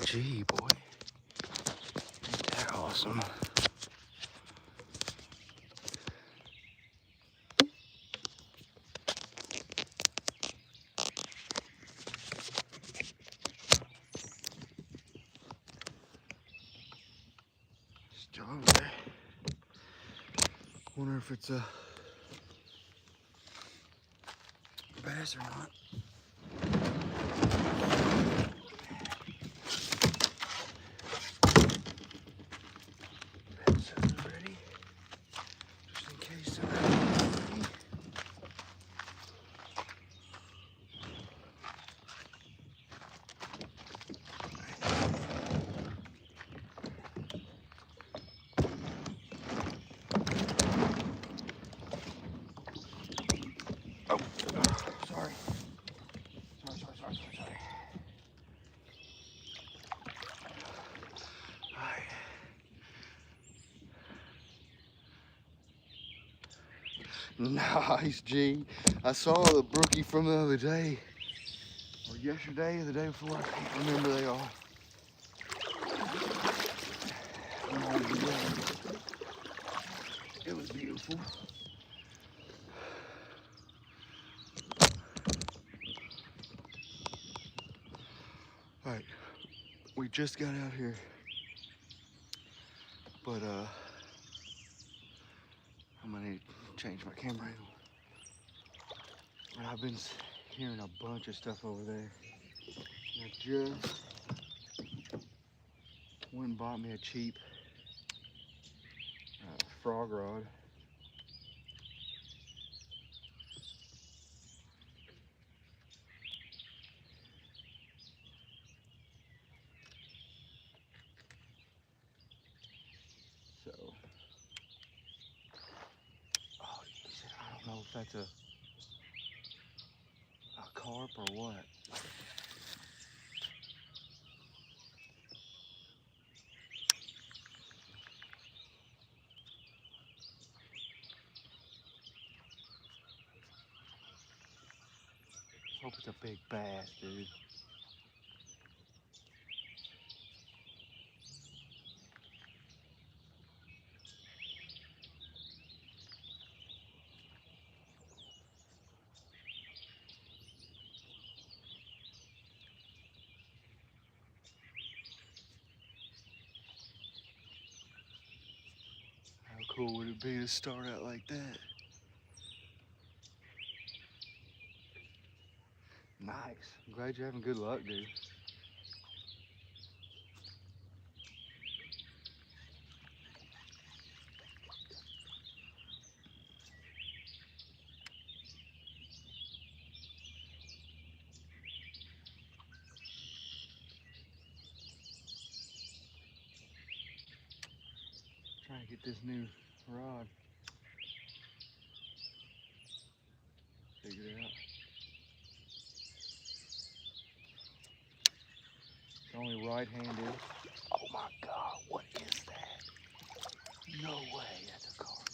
Gee, boy. Ain't that awesome? Still over there. Wonder if it's a bass or not. Bass is ready. Just in case they're ready. Oh, sorry. Sorry. Alright. Nice, G. I saw the brookie from the other day, or yesterday, or the day before. I can't remember they all. It was beautiful. All right, we just got out here, but I'm gonna need to change my camera angle. I've been hearing a bunch of stuff over there. I just went and bought me a cheap frog rod. So, oh, he said, I don't know if that's a carp or what. I hope it's a big bass, dude. How cool would it be to start out like that? Nice. I'm glad you're having good luck, dude. Trying to get this new rod figured out. It's only right-handed. Oh my God, what is that? No way, that's a carp.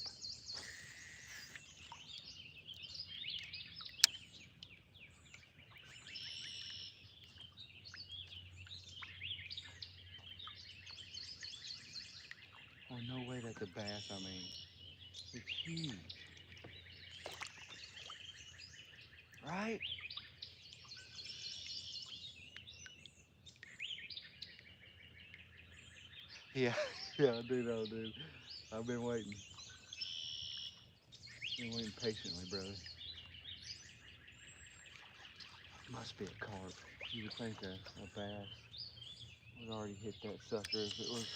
Oh, no way that's a bass, I mean. It's huge. Right? Yeah, yeah, I do know, dude. I've been waiting. Been waiting patiently, brother. Must be a carp. You would think a bass would already hit that sucker if it was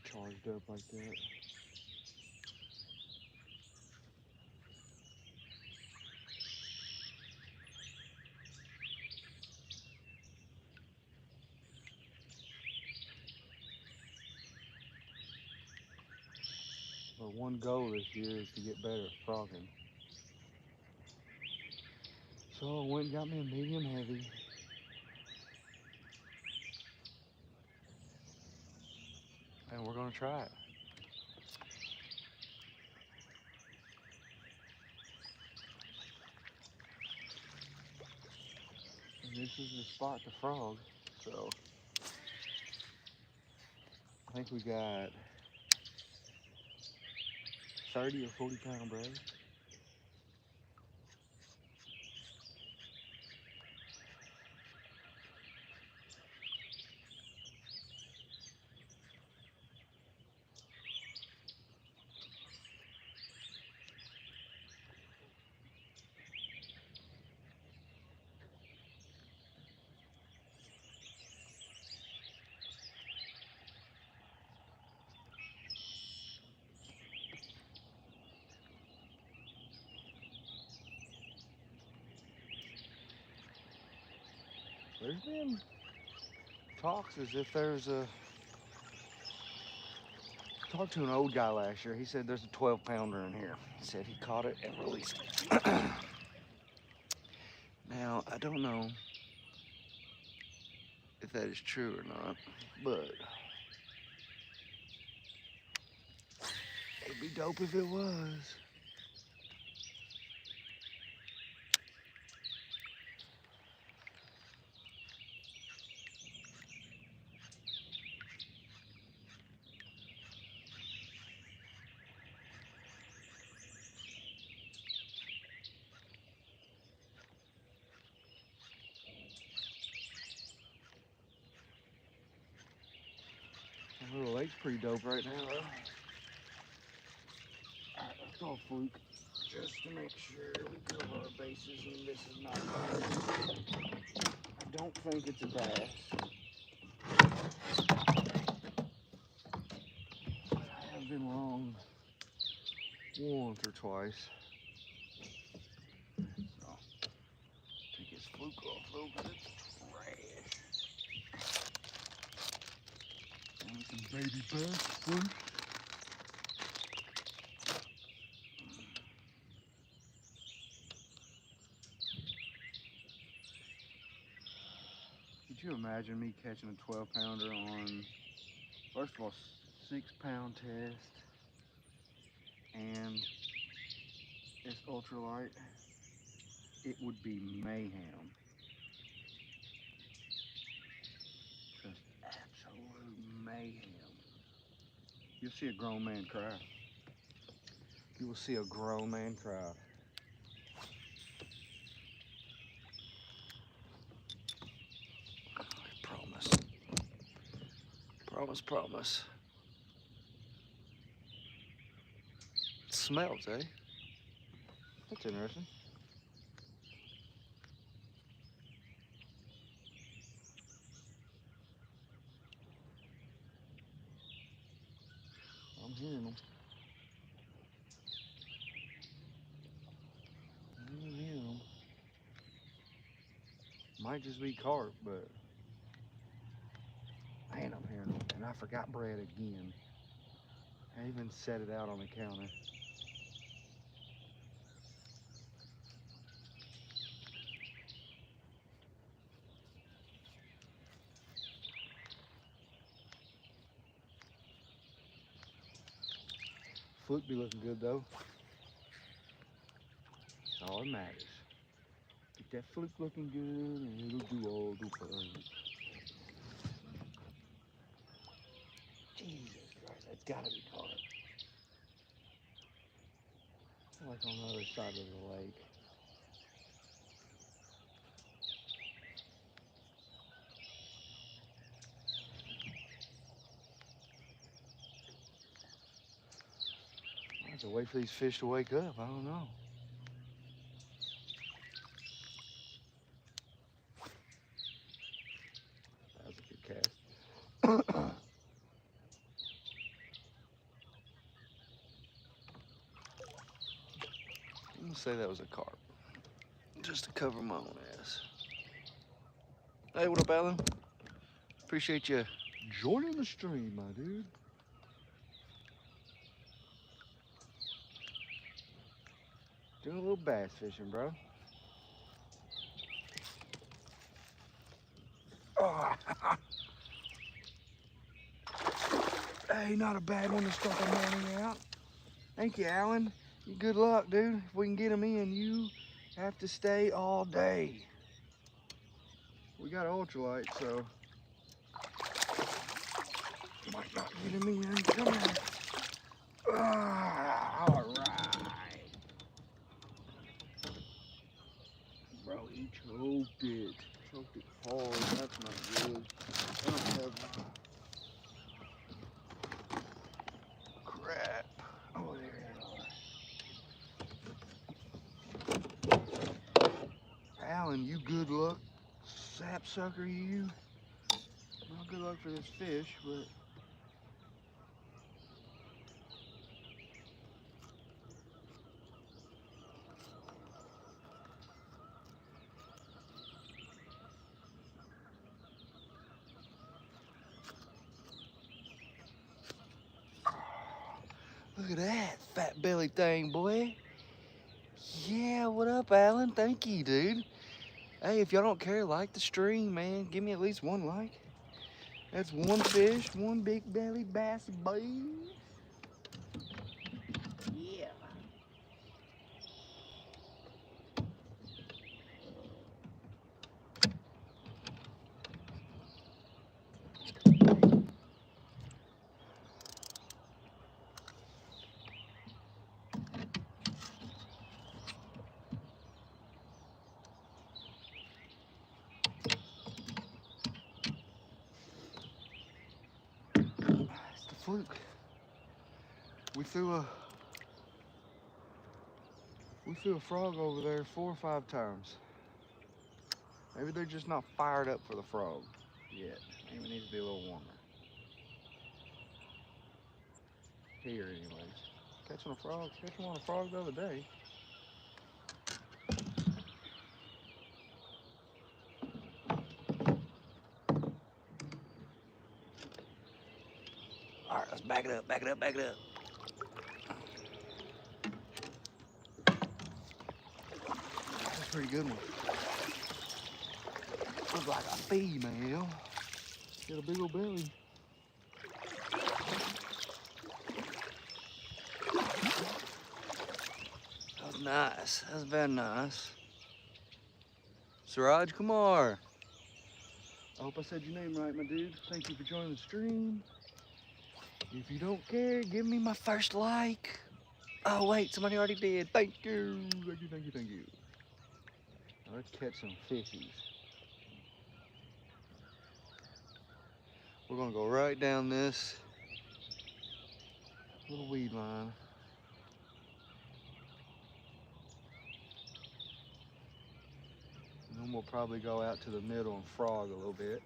charged up like that. But one goal this year is to get better at frogging. So I went and got me a medium heavy. And we're gonna try it. This is the spot to frog. So I think we got 30 or 40 pound braid. There's been talks as if there's a. Talked to an old guy last year. He said there's a 12 pounder in here. He said he caught it and released it. Now, I don't know if that is true or not, but it'd be dope if it was. The little lake's pretty dope right now, though. Alright, let's go fluke. Just to make sure we cover our bases and this is not bad. I don't think it's a bass. I have been wrong once or twice. So, take his fluke off though, because it's trash. And some baby bass fluke. Could you imagine me catching a 12 pounder on, first of all, 6 pound test and it's ultralight? It would be mayhem. Just absolute mayhem. You'll see a grown man cry. You will see a grown man cry. I promise. Promise, promise. It smells, eh? That's interesting. I'm hearing them. I'm hearing them. Might just be carp, but man, I'm hearing them. And I forgot bread again. I even set it out on the counter. Fluke be looking good though. That's all that matters. Get that fluke looking good and it'll do all the fun. Jesus Christ, that's gotta be carp. Like on the other side of the lake. I have to wait for these fish to wake up. I don't know. That was a good cast. I'm gonna say that was a carp. Just to cover my own ass. Hey, what up, Alan? Appreciate you joining the stream, my dude. Doing a little bass fishing, bro. Oh. Hey, not a bad one to start the morning out. Thank you, Alan. You good luck, dude. If we can get them in, you have to stay all day. We got ultralight, so might not get him in. Come on. Ah, all right. Bro, he choked it. Choked it hard. That's not good. I don't have crap. Oh, there you are. Alan, you good luck, sapsucker, you. Not good luck for this fish, but look at that fat belly thing, boy. Yeah, what up, Alan? Thank you, dude. Hey, if y'all don't care, like the stream, man. Give me at least one like. That's one fish, one big belly bass, boy. Yeah. It's the fluke. We threw a frog over there 4 or 5 times. Maybe they're just not fired up for the frog yet. Maybe it needs to be a little warmer. Here, anyways. Catching on a frog the other day. All right, let's back it up, back it up, back it up. That's a pretty good one. Looks like a female. Got a big old belly. That was nice. That was very nice. Siraj Kumar. I hope I said your name right, my dude. Thank you for joining the stream. If you don't care, give me my first like. Oh wait, somebody already did. Thank you. Thank you, thank you, thank you. Now let's catch some fishies. We're gonna go right down this little weed line. And then we'll probably go out to the middle and frog a little bit.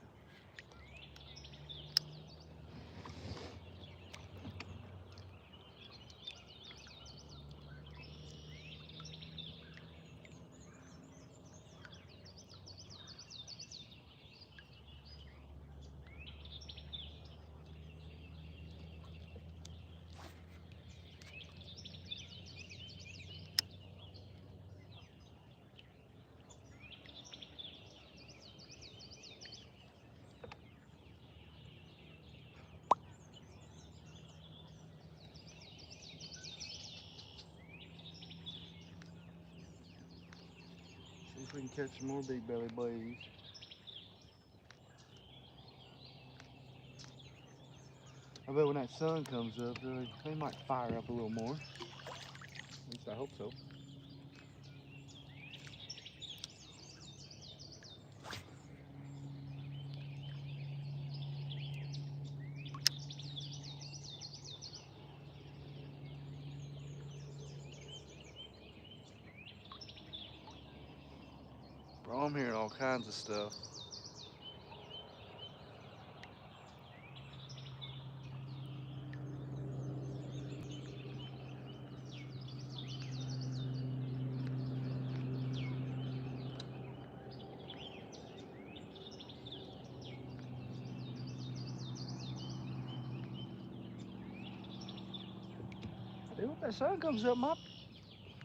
See if we can catch some more big belly blaze. I bet when that sun comes up, they might fire up a little more. At least I hope so. Bro, I'm hearing all kinds of stuff. Dude, when that sun comes up, my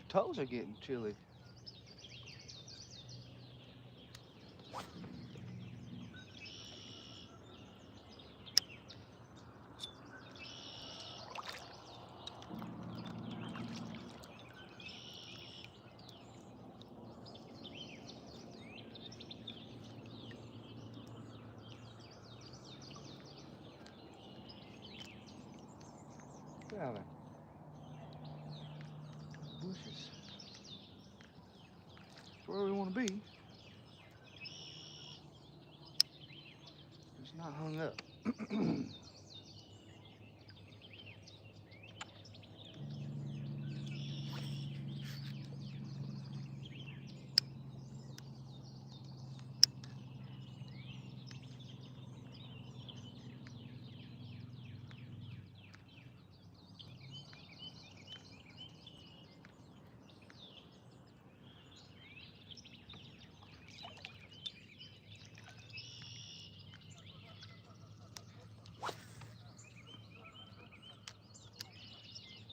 toes are getting chilly. Get out of there. Bushes. That's where we want to be. It's not hung up.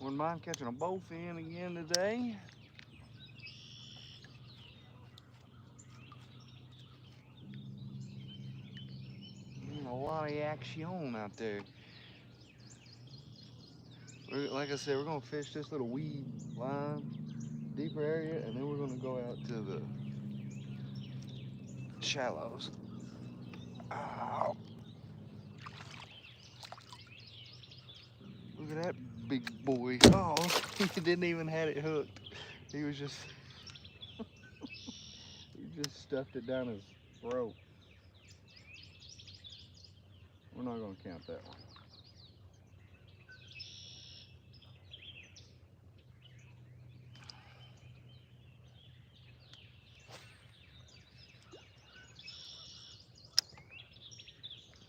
Wouldn't mind catching a bowfin again today. A lot of action out there. Like I said, we're gonna fish this little weed line, deeper area, and then we're gonna go out to the shallows. Ow. Look at that big boy. Oh, he didn't even have it hooked. He was just, he just stuffed it down his throat. We're not gonna count that one.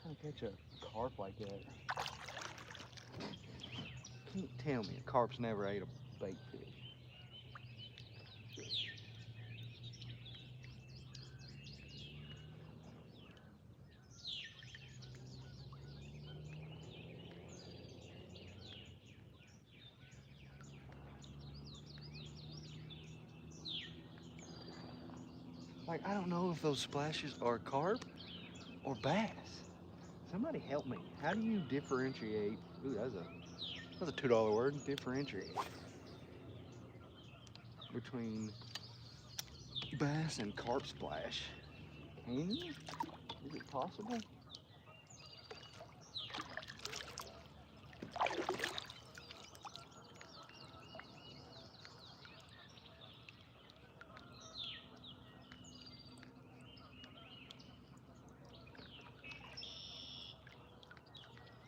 How to catch a carp like that? Can't tell me a carp's never ate a bait fish. Like, I don't know if those splashes are carp or bass. Somebody help me. How do you differentiate? Ooh, that's a $2 word. Differentiate between bass and carp splash. Can you? Is it possible?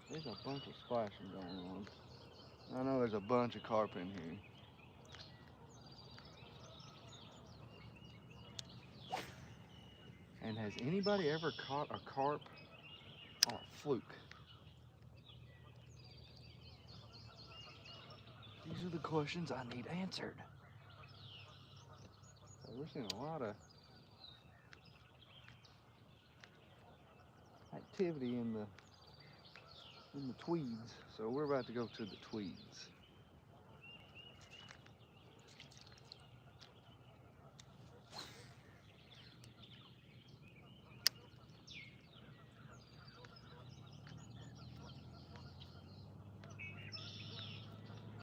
There's a bunch of splashing going on. I know there's a bunch of carp in here. And has anybody ever caught a carp on a fluke? These are the questions I need answered. So we're seeing a lot of activity in the tweeds. So we're about to go to the tweeds.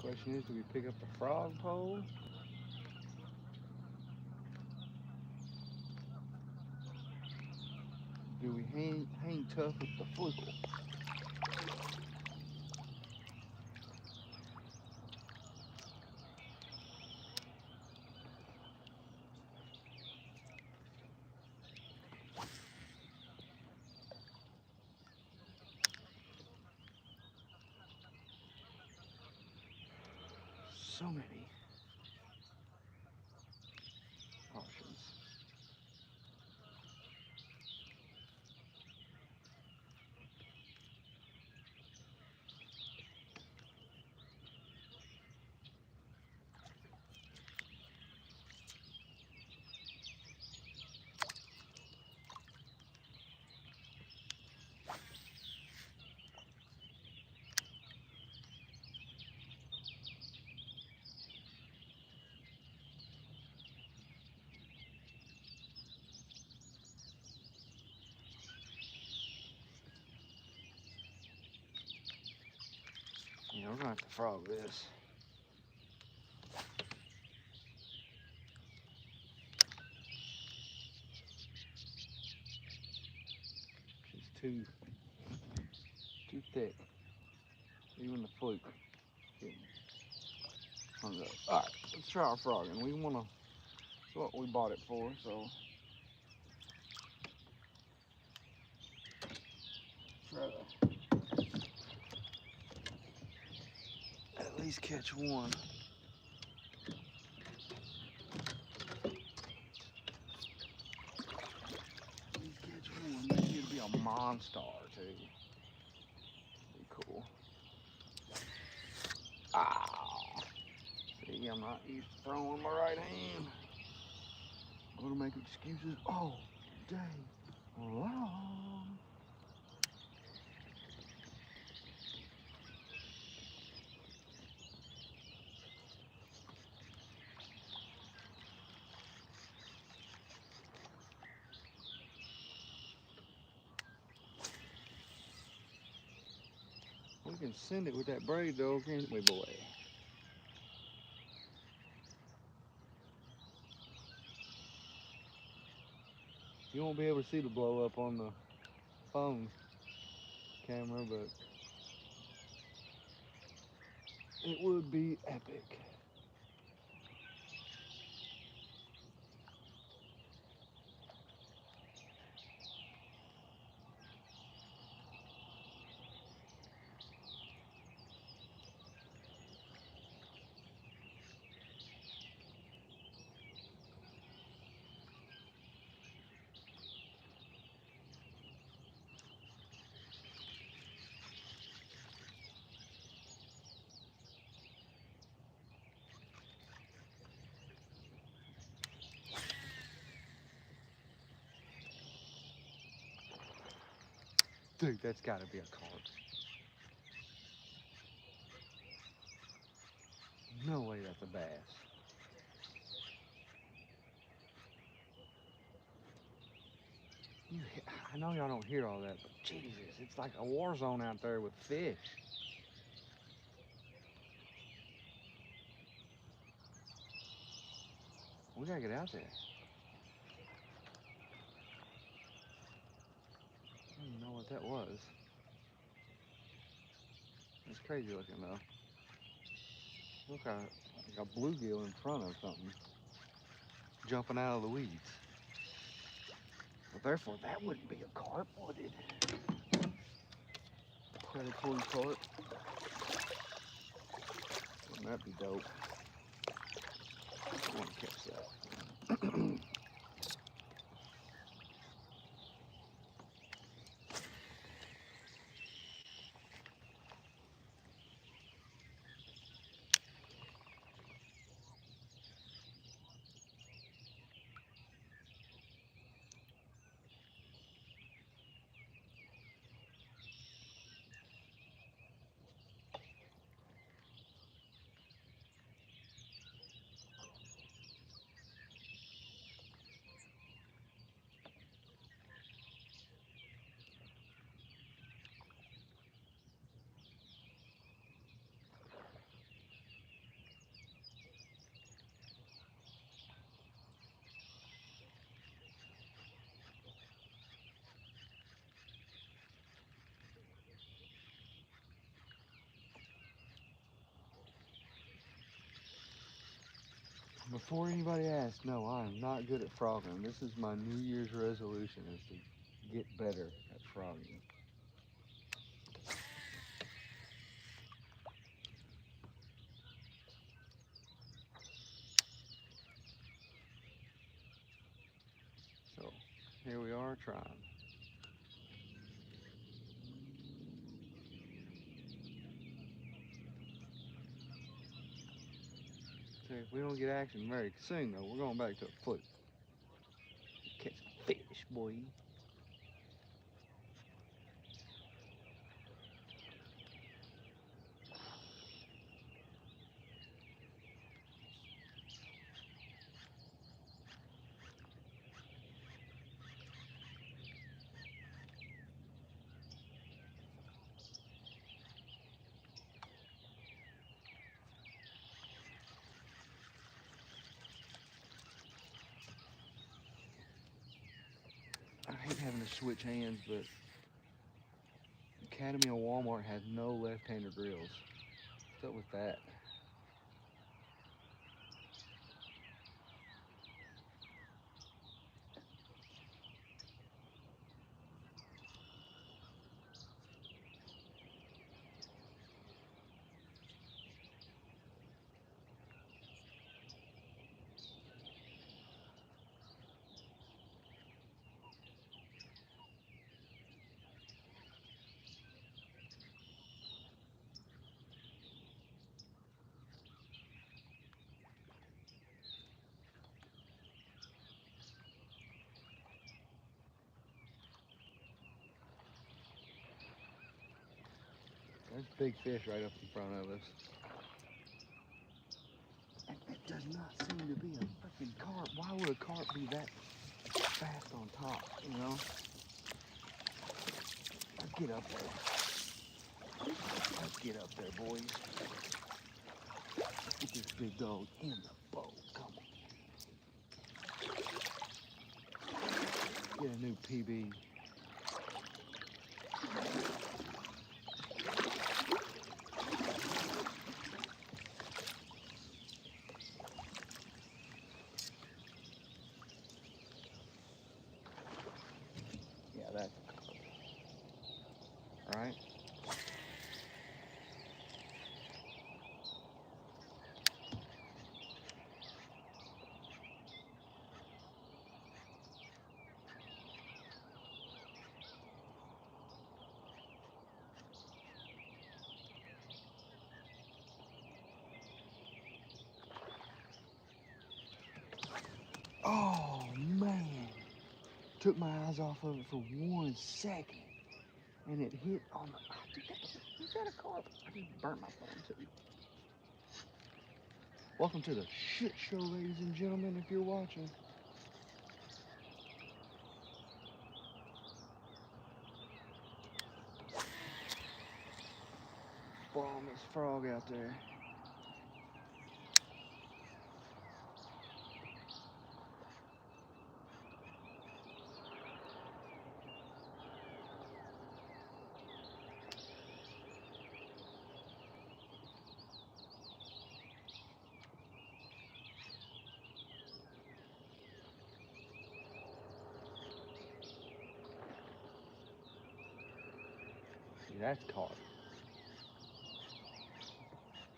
Question is, do we pick up the frog pole? Do we hang tough with the fluke? So many options. Yeah, we're gonna have to frog this. It's too thick. Even the fluke. Hung up. All right, let's try our frogging. We wanna. That's what we bought it for. So try to at least catch one. At least catch one. Maybe it'll be a monster too. Be cool. Ah. See, I'm not used to throwing my right hand. I'm gonna make excuses. Oh, dang. Long. We can send it with that braid though, can't we, boy? You won't be able to see the blow up on the phone camera, but it would be epic. Dude, that's gotta be a carp. No way that's a bass. I know y'all don't hear all that, but Jesus, it's like a war zone out there with fish. We gotta get out there. I don't even know what that was. It's crazy looking though. Look like a bluegill in front of something, jumping out of the weeds. But therefore, that wouldn't be a carp, would it? Predatory carp. Wouldn't that be dope? I want to catch that. Before anybody asks, no, I'm not good at frogging. This is my New Year's resolution, is to get better at frogging. So here we are trying. So if we don't get action very soon, though, we're going back to a fluke. Catch some fish, boy. I hate having to switch hands, but Academy of Walmart has no left-hander grills. What's up with that? There's big fish right up in front of us. And it does not seem to be a freaking carp. Why would a carp be that fast on top, you know? Let's get up there. Let's get up there, boys. Let's get this big dog in the boat. Come on. Get a new PB. Yeah, that's right. Oh man, took my eyes off of it for 1 second, and it hit on the. Is that a carp? I just burnt my phone too. Welcome to the shit show, ladies and gentlemen, if you're watching. Bomb this frog out there. See, that's carp.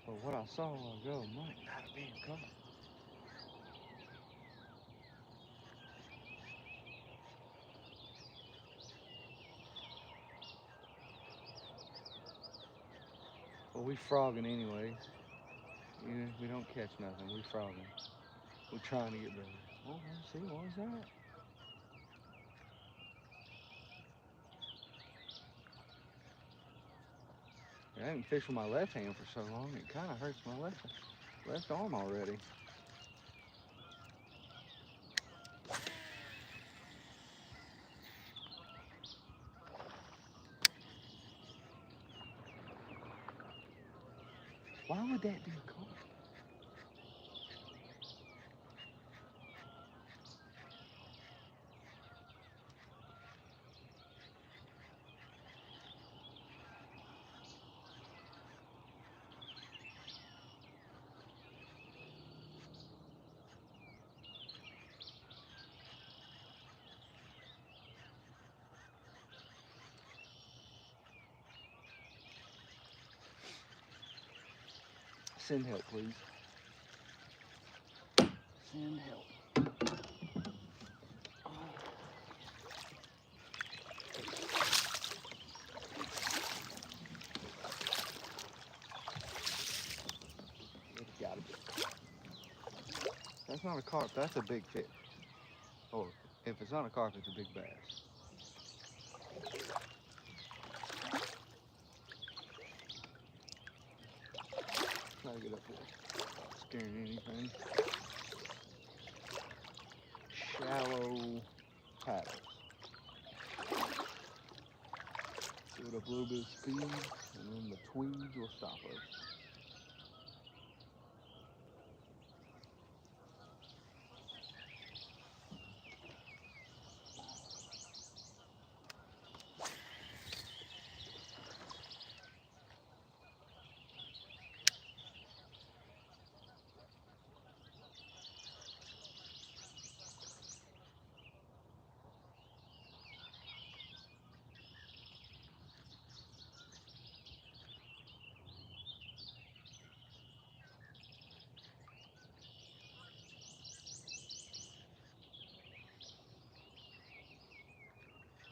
But what I saw a while ago might not have been carp. Well, we frogging anyways. We don't catch nothing. We frogging. We're trying to get better. Oh, let's see, what was that? I haven't fished with my left hand for so long, it kind of hurts my left arm already. Why would that be a carp? Send help, please. Send help. It's gotta be a carp. That's not a carp, that's a big fish. Or if it's not a carp, it's a big bass. Try to get up here. Not scaring anything. Shallow paddles. Build up a little bit of speed, and then the tweeds will stop us.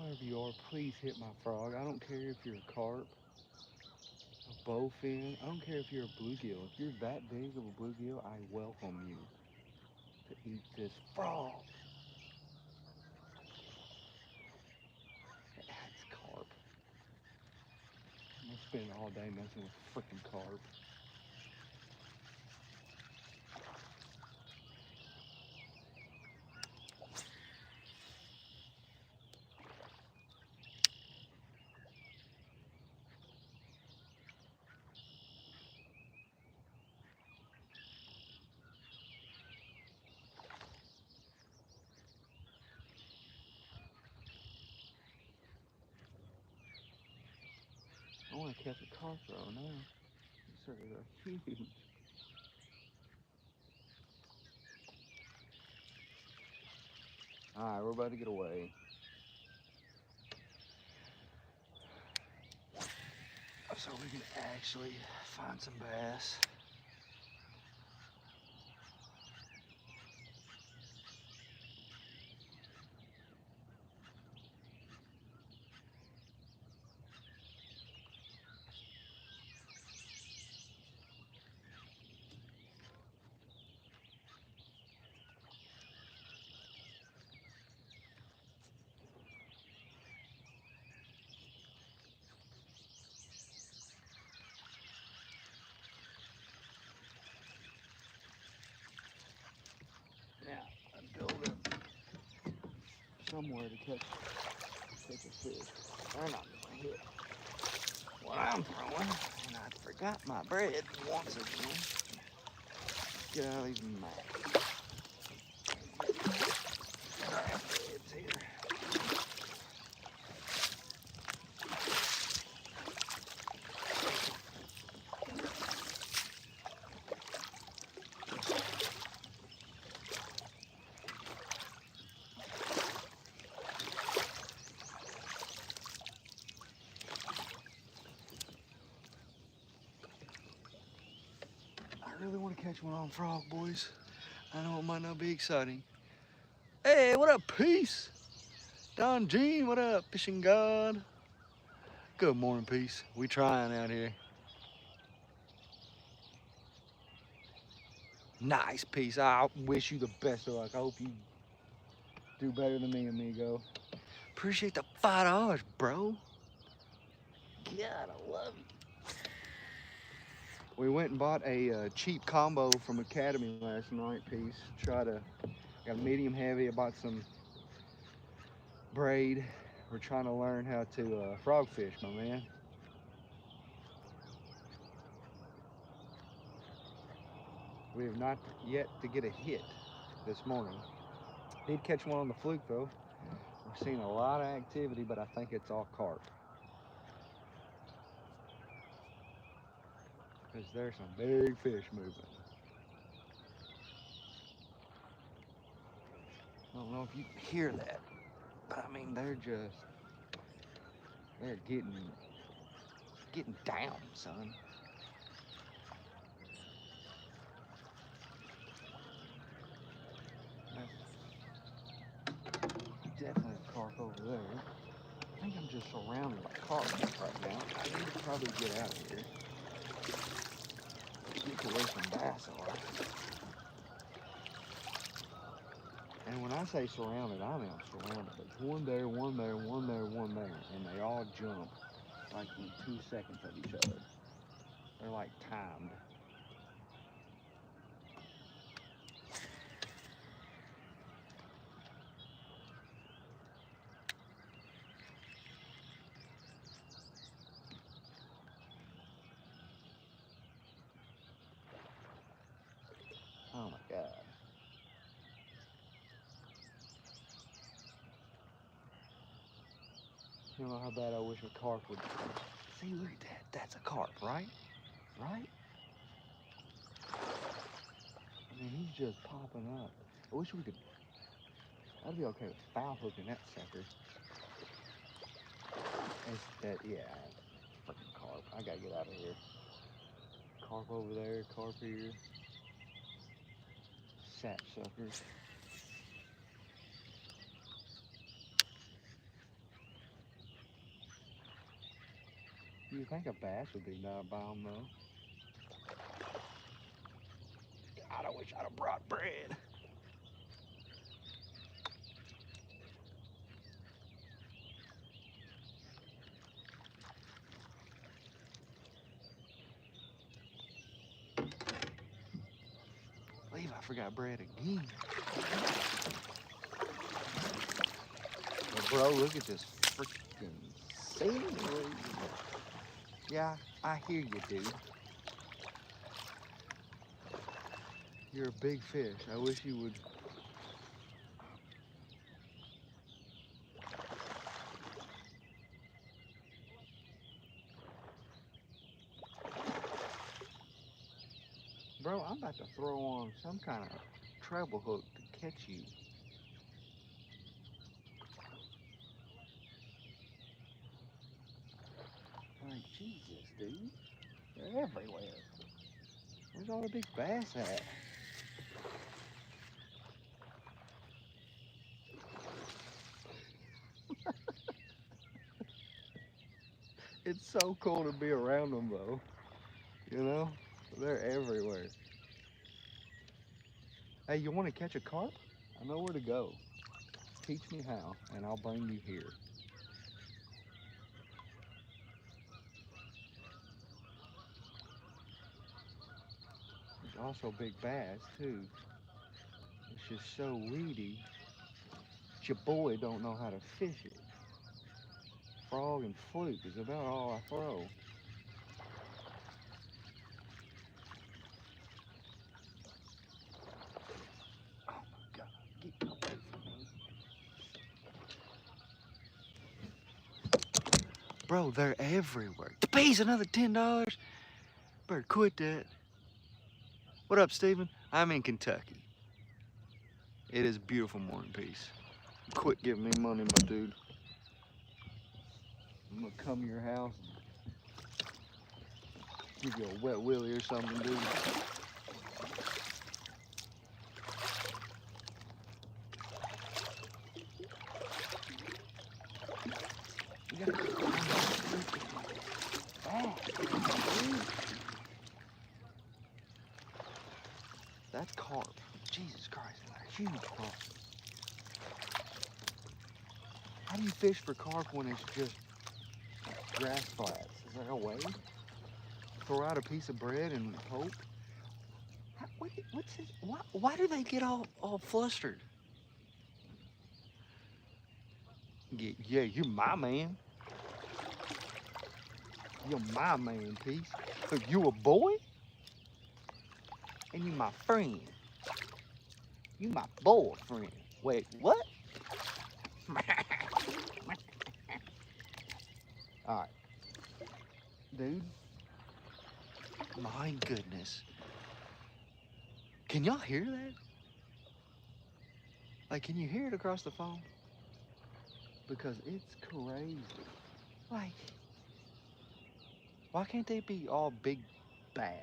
Whatever you are, please hit my frog. I don't care if you're a carp, a bowfin. I don't care if you're a bluegill. If you're that big of a bluegill, I welcome you to eat this frog. That's carp. I'm gonna spend all day messing with freaking carp. I want to catch a carp though now. These are huge. Alright, we're about to get away. So we can actually find some bass. Now, I build up somewhere to catch a fish. They're not gonna hit what I'm throwing, and I forgot my bread once again. Get out of these mats. Bread's here. I really want to catch one on frog, boys. I know it might not be exciting. Hey, what up, Peace? Don Jean, what up, fishing god? Good morning, Peace. We trying out here. Nice, Peace. I wish you the best of luck. I hope you do better than me, amigo. Appreciate the $5, bro. God, I love you. We went and bought a cheap combo from Academy last night, Peace. Got a medium heavy. I bought some braid. We're trying to learn how to frog fish, my man. We have not yet to get a hit this morning. Did catch one on the fluke though. We've seen a lot of activity, but I think it's all carp. Because there's some big fish moving. I don't know if you can hear that, but I mean they're getting down, son. That's definitely a carp over there. I think I'm just surrounded by carp right now. I need to probably get out of here. Get away from bass are. And when I say surrounded, I mean I'm surrounded. There's one there, one there, one there, one there, and they all jump like in 2 seconds of each other. They're like timed. Oh my God. You know how bad I wish a carp would. See, look at that. That's a carp, right? Right? I mean, he's just popping up. I wish we could. I'd be okay with foul hooking that sucker. Yeah, freaking carp. I gotta get out of here. Carp over there, carp here. Sap suckers. You think a bass would be not by them though? God, I wish I'd have brought bread. I believe I forgot bread again. But bro, look at this freaking scenery. Yeah, I hear you, dude. You're a big fish. I wish you would. Bro, I'm about to throw on some kind of treble hook to catch you. Like, Jesus, dude. They're everywhere. Where's all the big bass at? It's so cool to be around them, though. You know? They're everywhere. Hey, you want to catch a carp? I know where to go. Teach me how, and I'll bring you here. There's also big bass, too. It's just so weedy. But your boy don't know how to fish it. Frog and fluke is about all I throw. Oh my God, get away from me. Bro, they're everywhere. The bees, another $10. Better quit that. What up, Steven? I'm in Kentucky. It is a beautiful morning, Peace. Quit giving me money, my dude. I'm gonna come to your house and give you a wet willy or something, dude. You gotta quit going fast, dude. That's carp. Jesus Christ, that's a huge carp. How do you fish for carp when it's just grass flats? Is there a way? Throw out a piece of bread and hope? What's this? Why do they get all flustered? Yeah, you're my man. You're my man, Peace. Look, you a boy? And you my friend. You my boyfriend. Wait, what? Alright, dude. My goodness. Can y'all hear that? Like, can you hear it across the phone? Because it's crazy. Like, why can't they be all big bass?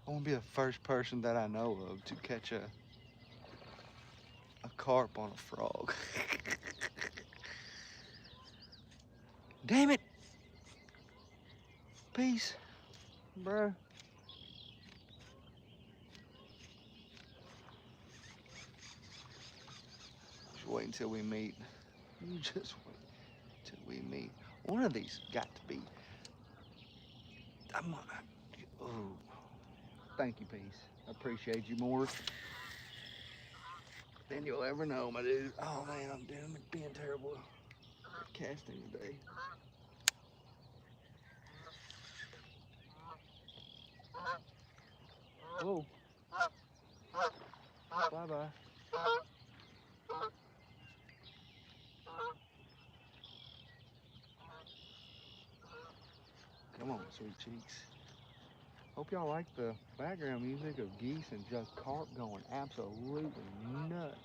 I want to be the first person that I know of to catch a carp on a frog. Damn it! Peace, bruh. Just wait until we meet. You just wait till we meet. One of these got to be. I'm. Oh, thank you, Peace. I appreciate you more than you'll ever know, my dude. Oh man, I'm being terrible at casting today. Oh, bye bye. Come on, sweet cheeks. Hope y'all like the background music of geese and just carp going absolutely nuts.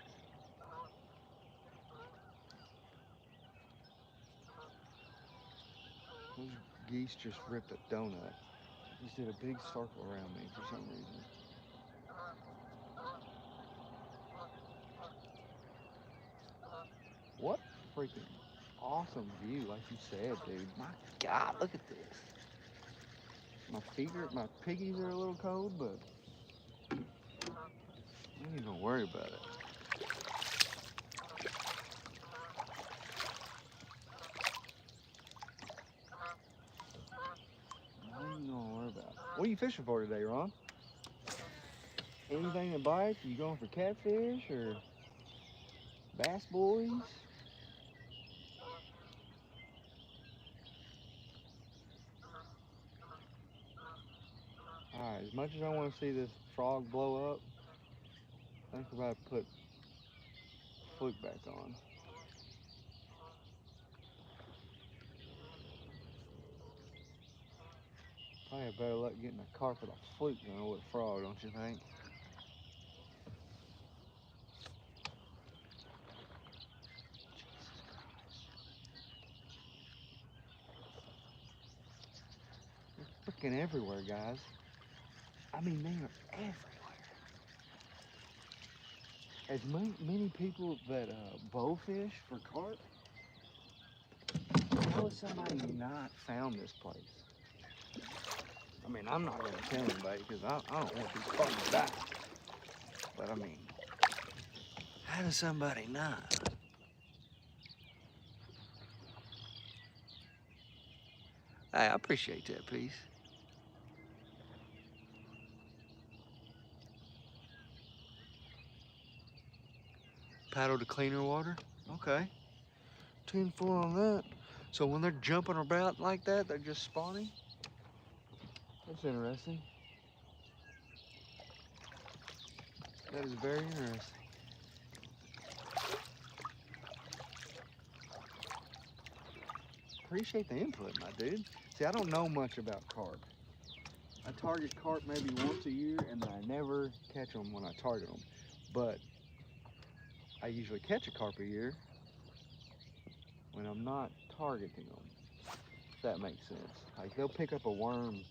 Those geese just ripped a donut. Just did a big circle around me for some reason. What freaking awesome view, like you said, dude. My God, look at this. My piggies are a little cold, but I ain't even worry about it. I ain't gonna worry about it. What are you fishing for today, Ron? Anything that bites? Are you going for catfish or bass boys? Alright, as much as I want to see this frog blow up, I think we're about to put fluke back on. Probably have better luck getting a carp with a fluke than with a frog, don't you think? They're freaking everywhere, guys. I mean, they are everywhere. As many people that bow fish for carp, how has somebody not found this place? I mean, I'm not going to tell anybody because I don't want these carp to die. But I mean, how does somebody not? Hey, I appreciate that piece. Paddle to cleaner water? Okay. 10-4 on that. So when they're jumping about like that, they're just spawning? That's interesting. That is very interesting. Appreciate the input, my dude. See, I don't know much about carp. I target carp maybe once a year, and then I never catch them when I target them. But I usually catch a carp a year when I'm not targeting them, if that makes sense. Like, they'll pick up a worm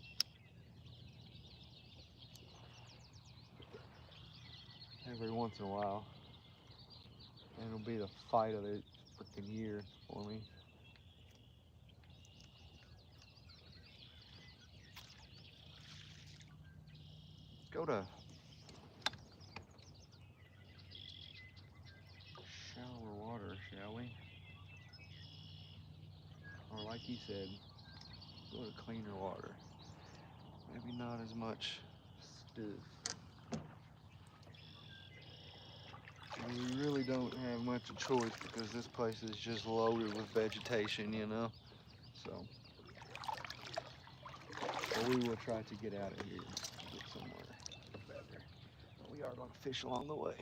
every once in a while, and it'll be the fight of the freaking year for me. Go to shallower water, shall we? Or like you said, go to cleaner water. Maybe not as much stuff. And we really don't have much of a choice because this place is just loaded with vegetation, you know? So, but we will try to get out of here and get somewhere better. But we are going to fish along the way.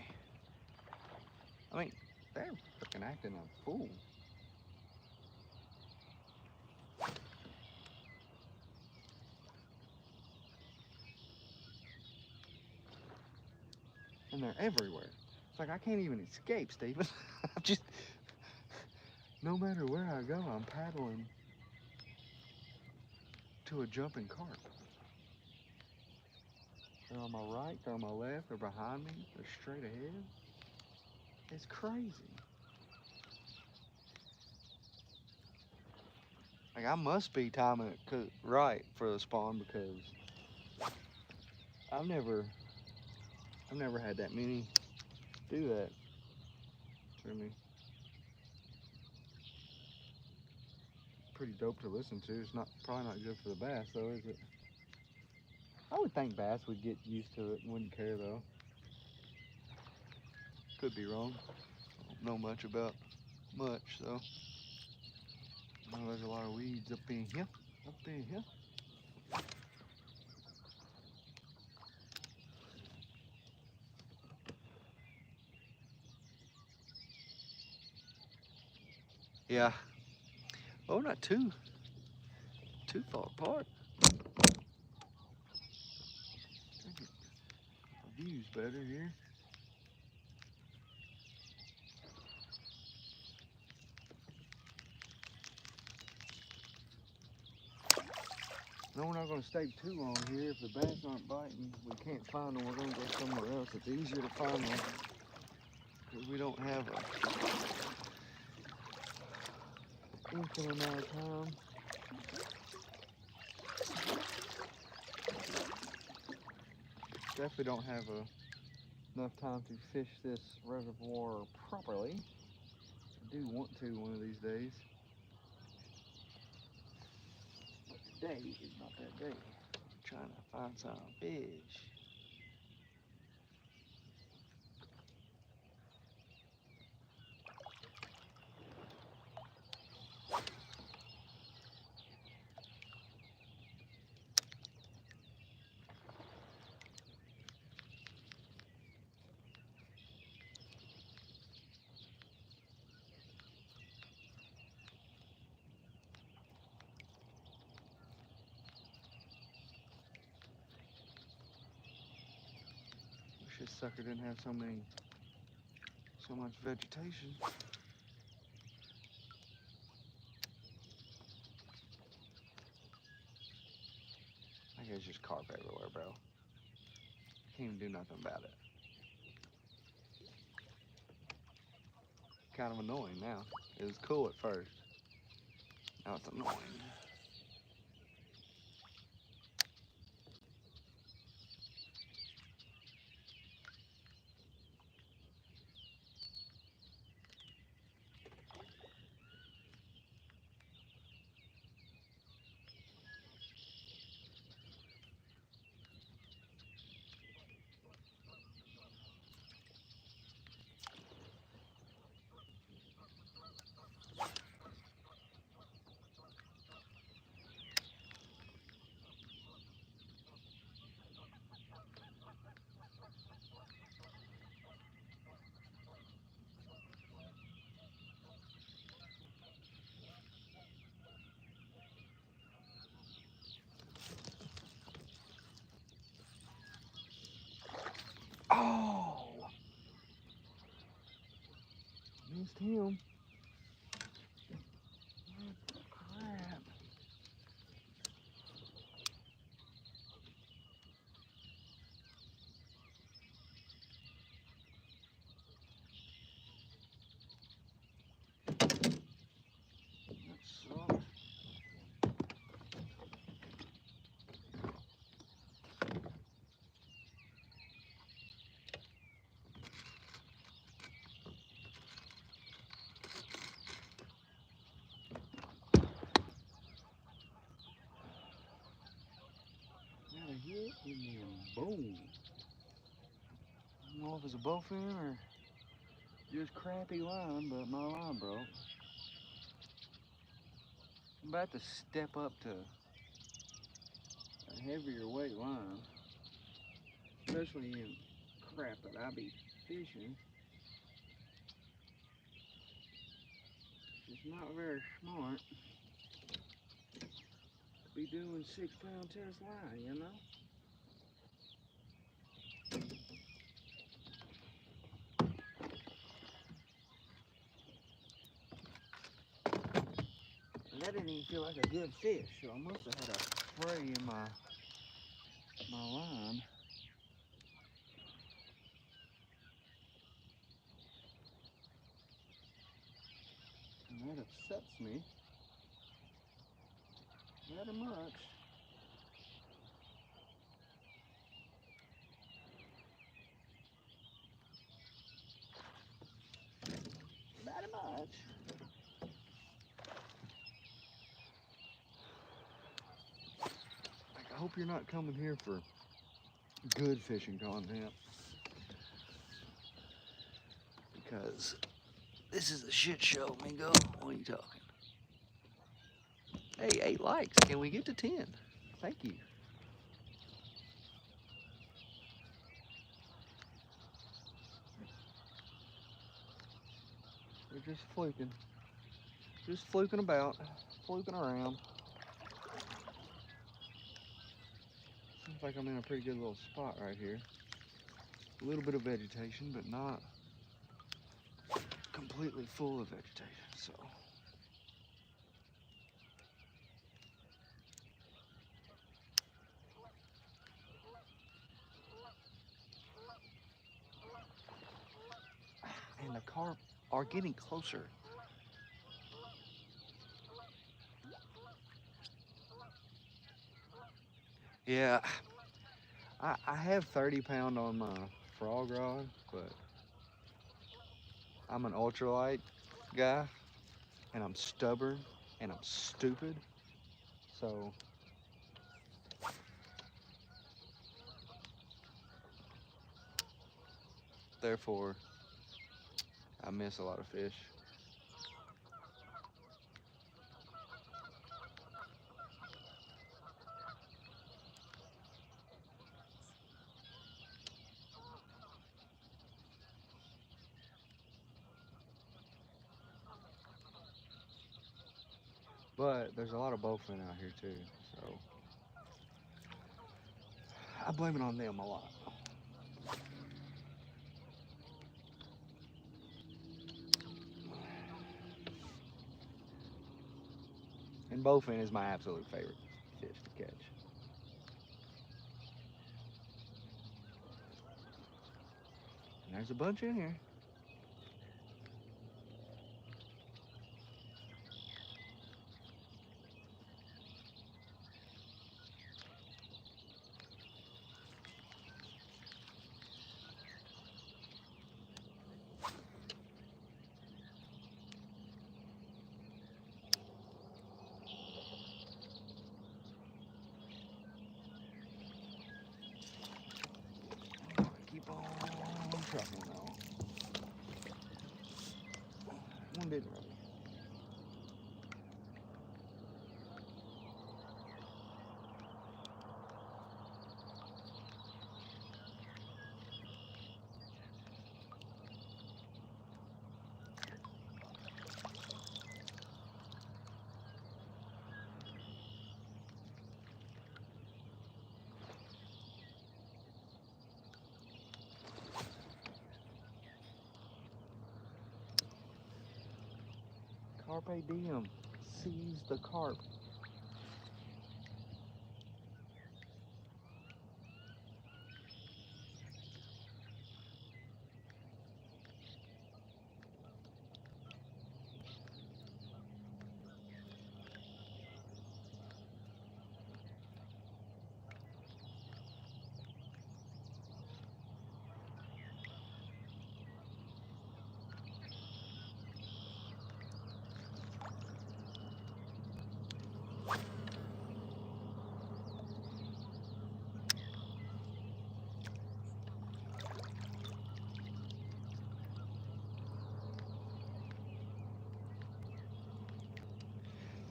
I mean, they're freaking acting a fool. And they're everywhere. It's like I can't even escape, Stephen. I'm just, no matter where I go, I'm paddling to a jumping carp. They're on my right, they're on my left, they're behind me, they're straight ahead. It's crazy. Like, I must be timing it right for the spawn because I've never had that many do that to me. Pretty dope to listen to. It's probably not good for the bass though, is it? I would think bass would get used to it and wouldn't care though. Could be wrong. Don't know much about much, so. I know there's a lot of weeds up in here. Up in here. Yeah. Oh, not too far apart. The view's better here. not going to stay too long here. If the bass aren't biting, we can't find them. We're going to go somewhere else. It's easier to find them because we don't have a infinite amount of time. Definitely don't have enough time to fish this reservoir properly. I do want to one of these days. But today is not that day. I'm trying to find some fish. Wish this sucker didn't have so much vegetation. I guess it's just carp everywhere, bro. Can't even do nothing about it. Kind of annoying now. It was cool at first. Now it's annoying. Oh! Missed him. What crap. That sucks. Got a hit and then boom. I don't know if it's a bowfin or just crappy line, but my line broke. I'm about to step up to a heavier weight line, especially in crap that I be fishing. It's not very smart to be doing 6-pound test line, you know? And that didn't even feel like a good fish, so I must have had a fray in my line. And that upsets me very much. Very much. Like, I hope you're not coming here for good fishing content, because this is a shit show, Mingo. What are you talking? Hey, 8 likes. Can we get to 10? Thank you. We're just fluking. Just fluking about. Fluking around. Seems like I'm in a pretty good little spot right here. A little bit of vegetation, but not completely full of vegetation, so. and the carp are getting closer. Yeah, I have 30 pound on my frog rod, but I'm an ultralight guy, and I'm stubborn, and I'm stupid. So therefore, I miss a lot of fish. But there's a lot of bowfin out here too, so I blame it on them a lot. And bowfin is my absolute favorite fish to catch. And there's a bunch in here. Keep on trucking though. One didn't really. Carpe diem. Seize the carp.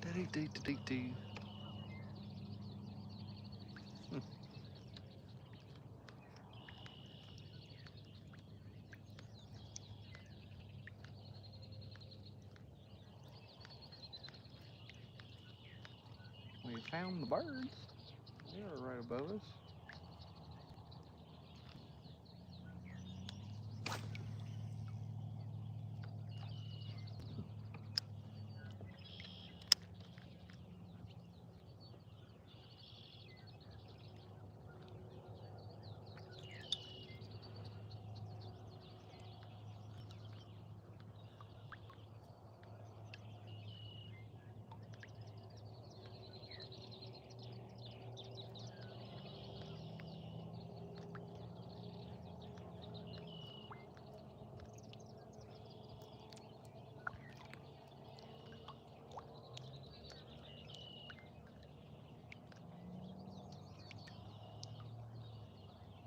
Da-dee-dee-dee-dee. We found the birds. They were right above us.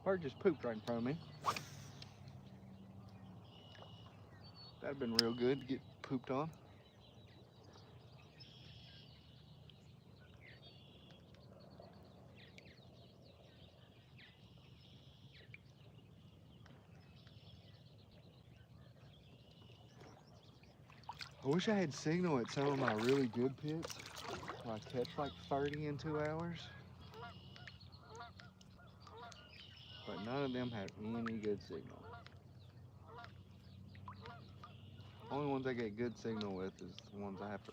Bird just pooped right in front of me. That'd been real good to get pooped on. I wish I had signal at some of my really good pits where I catch like 30 in 2 hours. But none of them have any good signal. Only ones I get good signal with is the ones I have to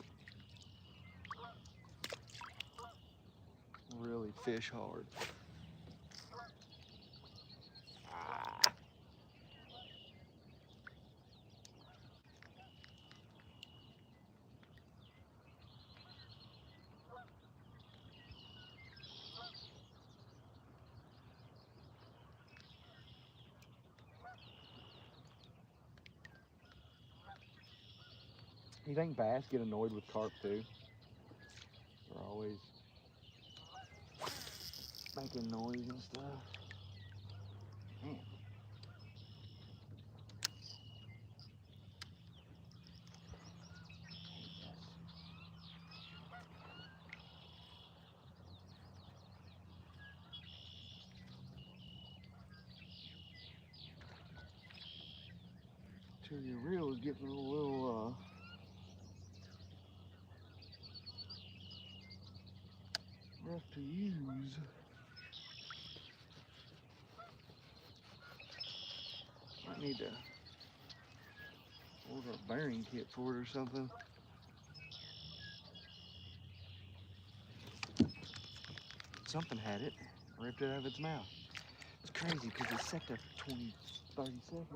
really fish hard. You think bass get annoyed with carp too? They're always making noise and stuff. Man. Till your reel is getting a little rough to use. I need to order a bearing kit for it or something. Something had it, ripped it out of its mouth. It's crazy because it's set there for 20, 30 seconds.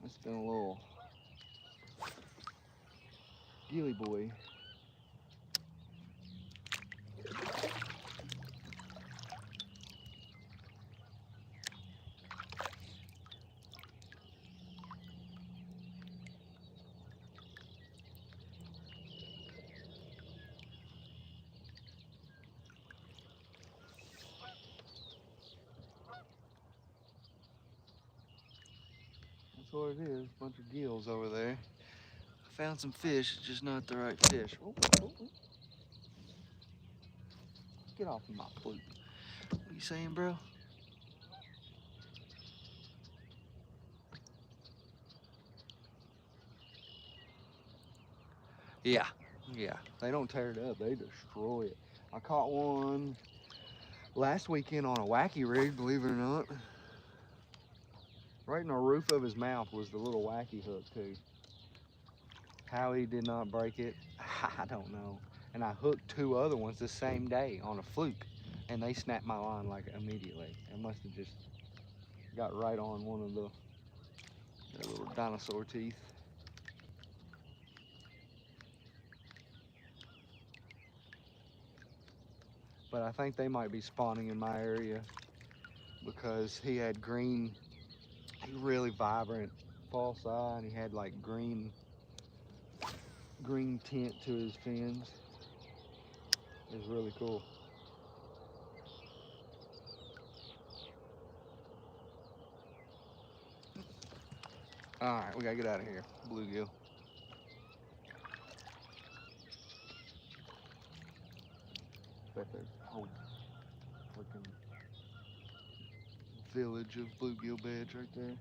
It's been a little gilly boy. That's what it is, a bunch of gills over there. I found some fish, just not the right fish. Oh, oh, oh. Get off of my fluke. What are you saying, bro? Yeah, yeah. They don't tear it up, they destroy it. I caught one last weekend on a wacky rig, believe it or not. Right in the roof of his mouth was the little wacky hook too. How he did not break it, I don't know. And I hooked 2 other ones the same day on a fluke, and they snapped my line like immediately. It must have just got right on one of their little dinosaur teeth. But I think they might be spawning in my area because he had really vibrant false eye, and he had like green tint to his fins. It was really cool. All right, we gotta get out of here. Bluegill. Bet there's a whole freaking village of bluegill beds right there.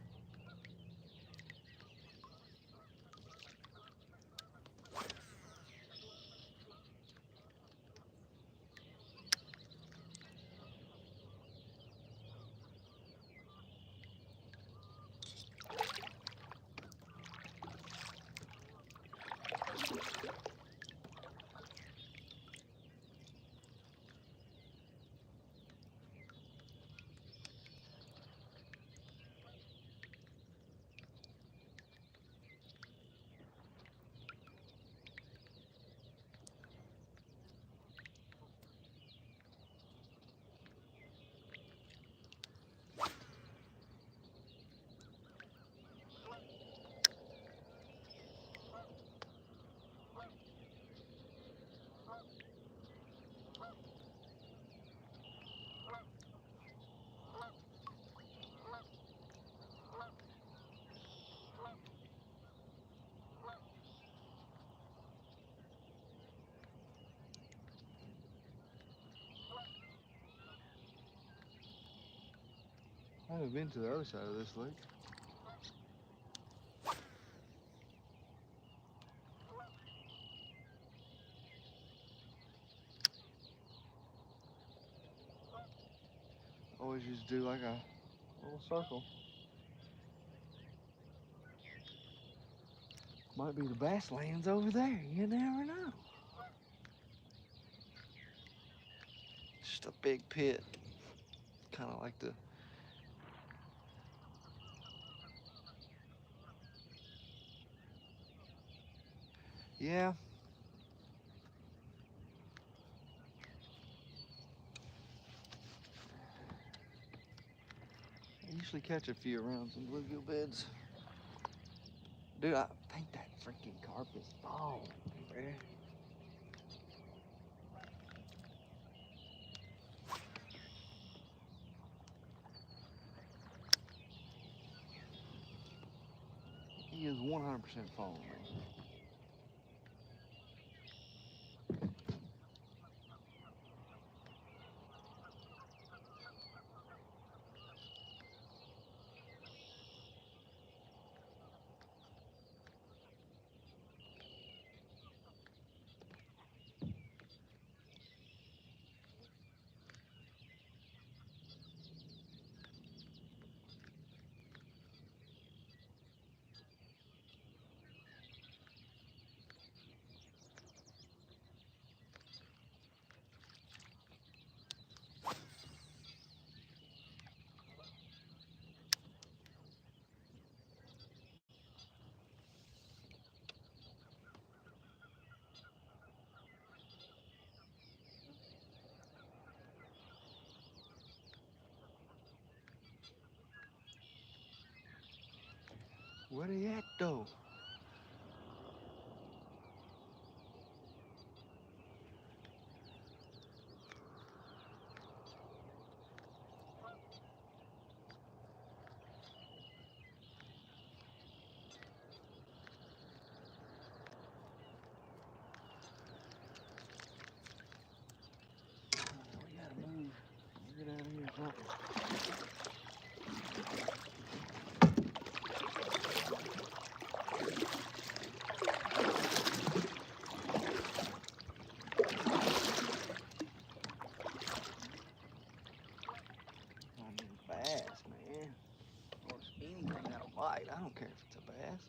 I haven't been to the other side of this lake. Always just do like a little circle. Might be the bass lands over there. You never know. Just a big pit. Kind of like the... Yeah. usually catch a few around some bluegill beds. Dude, I think that freaking carp is falling, bruh. He is 100% following me. Where they at though? We gotta move. Get out of here or something. I need a bass, man. Or anything that'll bite. I don't care if it's a bass.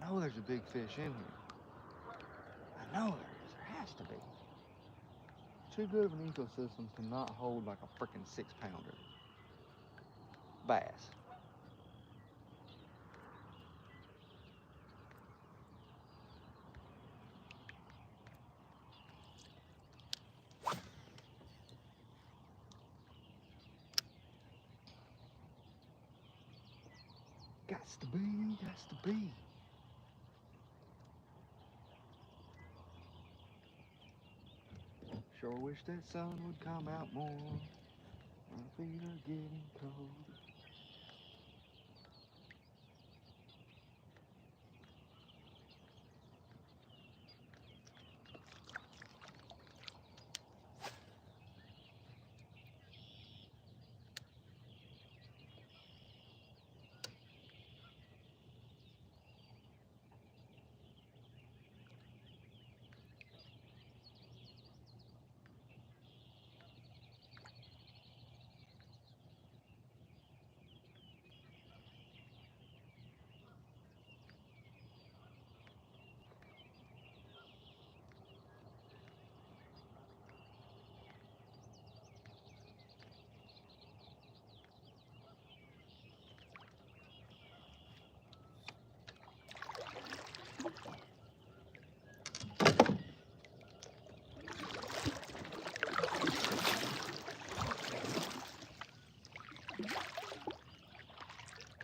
I know there's a big fish in here. I know there is. There has to be. Too good of an ecosystem to not hold like a freaking 6-pounder bass. Gots to be, gots to be. Sure wish that sun would come out more. My feet are getting cold.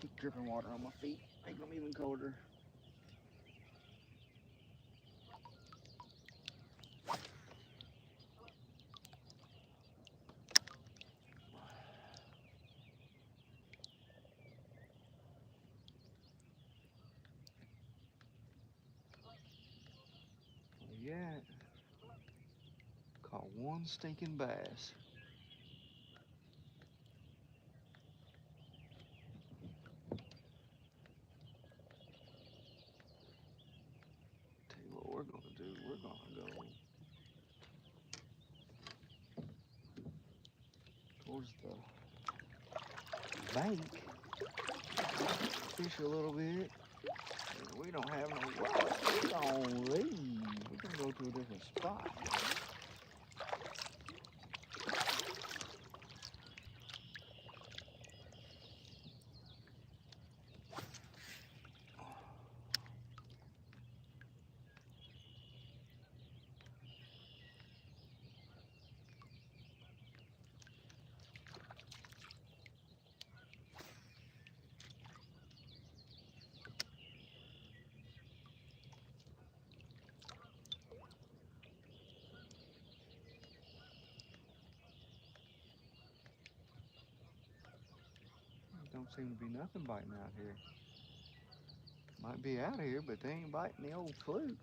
Keep dripping water on my feet, make them even colder. Yeah, caught one stinking bass. Tell you what we're gonna do, we're gonna go towards the bank, fish a little bit. We don't have no rod. We're gonna leave. We're gonna go to a different spot. Don't seem to be nothing biting out here. Might be out here, but they ain't biting the old fluke.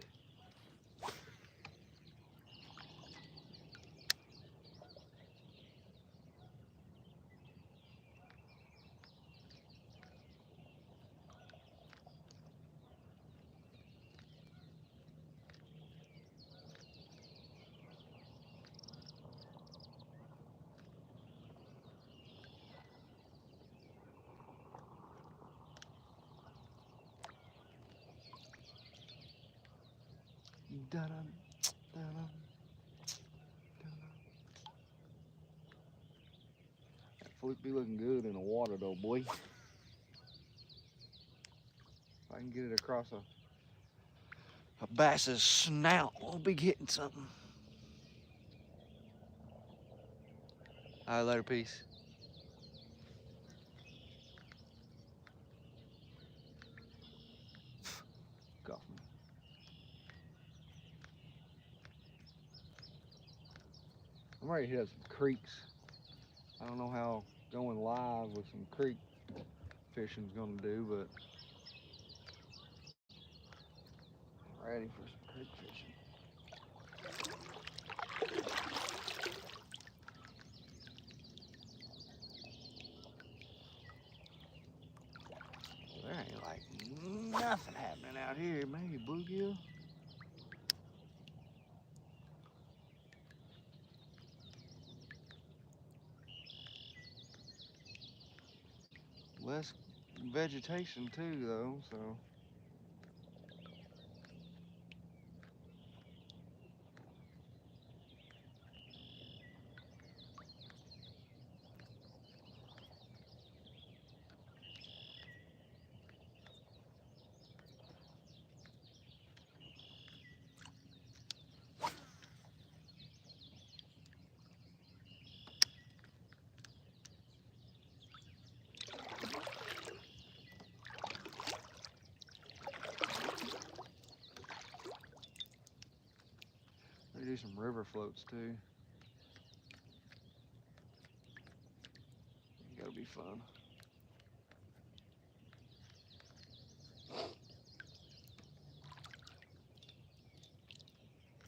Dun-dum, dun-dum, dun-dum. That fluke be looking good in the water though, boy. If I can get it across a bass's snout, we'll be getting something. All right, later, peace. Go. I'm ready to hit up some creeks. I don't know how going live with some creek fishing's gonna do, but I'm ready for some creek fishing. There ain't like nothing happening out here. Maybe bluegill. Less vegetation too, though, so. They do some river floats too. That'll be fun.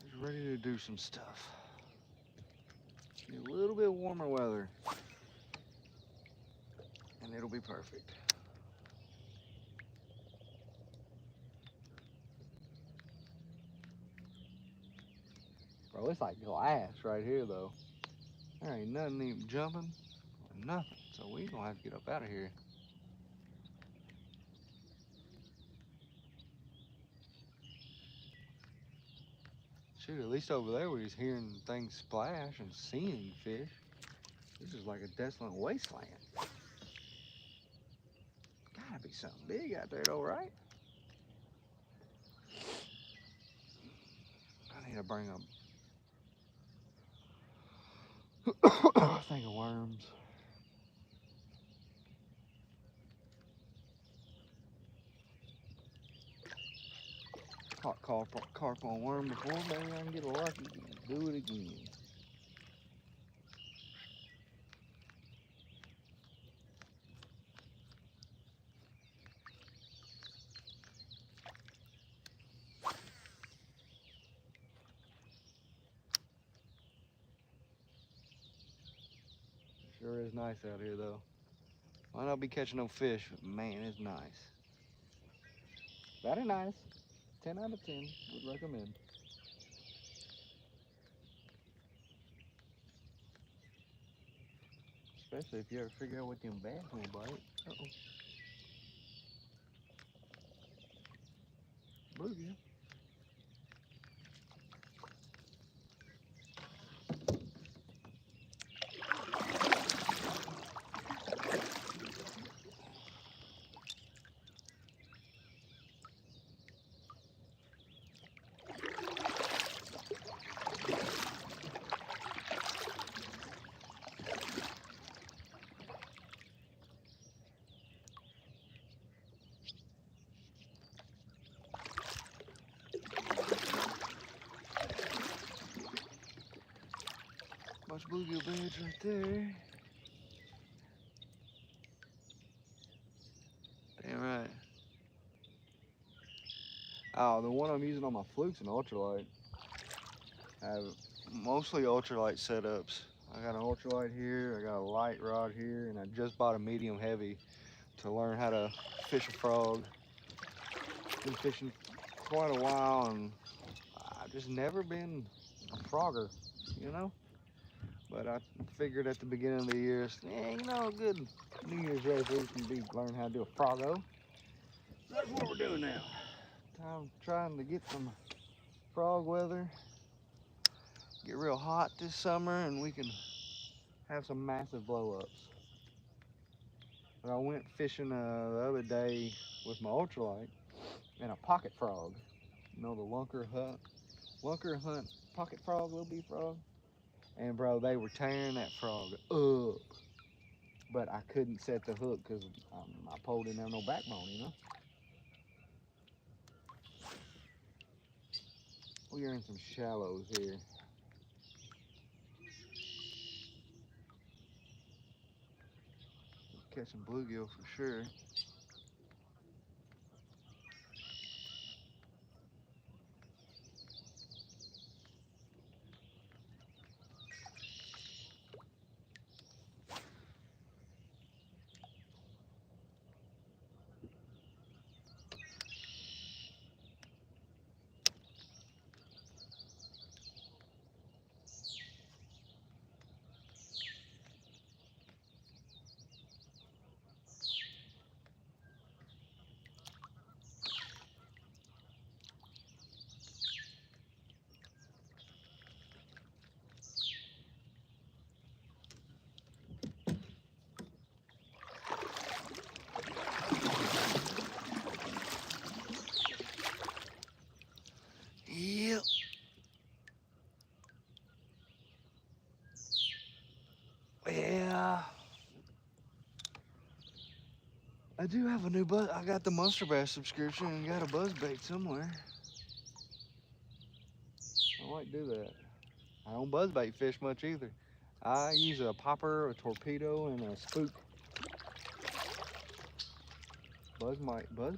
Just ready to do some stuff. Get a little bit warmer weather, and it'll be perfect. Bro, it's like glass right here, though. There ain't nothing even jumping or nothing, so we gonna have to get up out of here. Shoot, at least over there we was hearing things splash and seeing fish. This is like a desolate wasteland. Gotta be something big out there though, right? I need to bring a thing of worms. Caught carp on worm before, maybe I can get lucky and do it again. Sure is nice out here though. Might not be catching no fish, but man, it's nice. Very nice. 10 out of 10, would recommend. Especially if you ever figure out what them bass will bite. Uh-oh. Bluegill. Bunch of bluegill beds right there. Oh, the one I'm using on my fluke's an ultralight. I have mostly ultralight setups. I got an ultralight here, I got a light rod here, and I just bought a medium heavy to learn how to fish a frog. Been fishing quite a while, and I've just never been a frogger, you know? But I figured at the beginning of the year, yeah, you know, a good New Year's resolution would be learn how to do a froggo. So that's what we're doing now. Time trying to get some frog weather, get real hot this summer, and we can have some massive blow-ups. But I went fishing the other day with my ultralight and a pocket frog. You know, the lunker hunt pocket frog, little bee frog. And bro, they were tearing that frog up. But I couldn't set the hook because my pole didn't have no backbone, you know? We are in some shallows here. Catching bluegill for sure. Yep. Yeah. I do have a new buzz. I got the Monster Bass subscription and got a buzz bait somewhere. I might do that. I don't buzz bait fish much either. I use a popper, a torpedo, and a spook. Buzz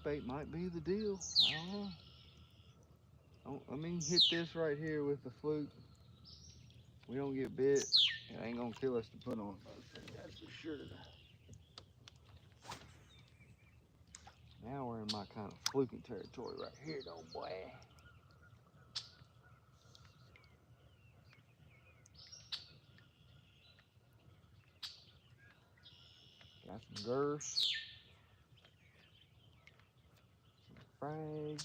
bait might be the deal. I don't know. Let me hit this right here with the fluke. We don't get bit. It ain't gonna kill us to put on. That's for sure. Now we're in my kind of fluking territory right here, though, boy. Got some girths, some frags.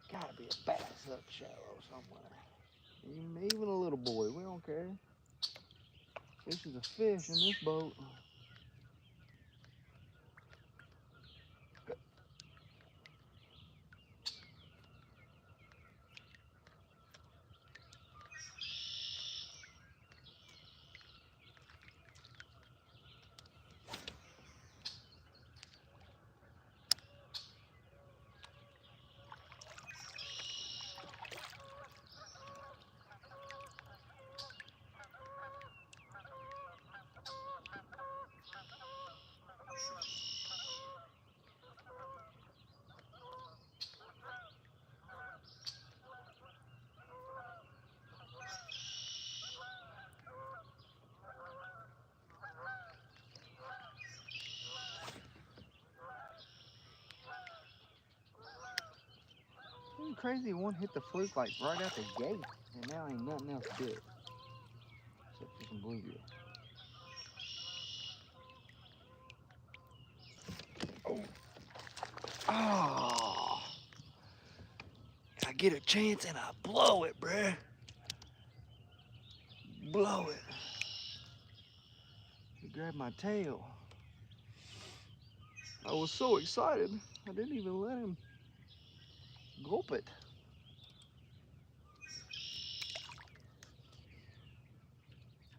Gotta be a bass up shallow somewhere. Even a little boy, we don't care. This is a fish in this boat. Isn't it crazy? One hit the fluke like right out the gate, and now ain't nothing else bit except for some bluegill. Oh. Oh. I get a chance and I blow it, bruh. Blow it. He grabbed my tail. I was so excited, I didn't even let him gulp it.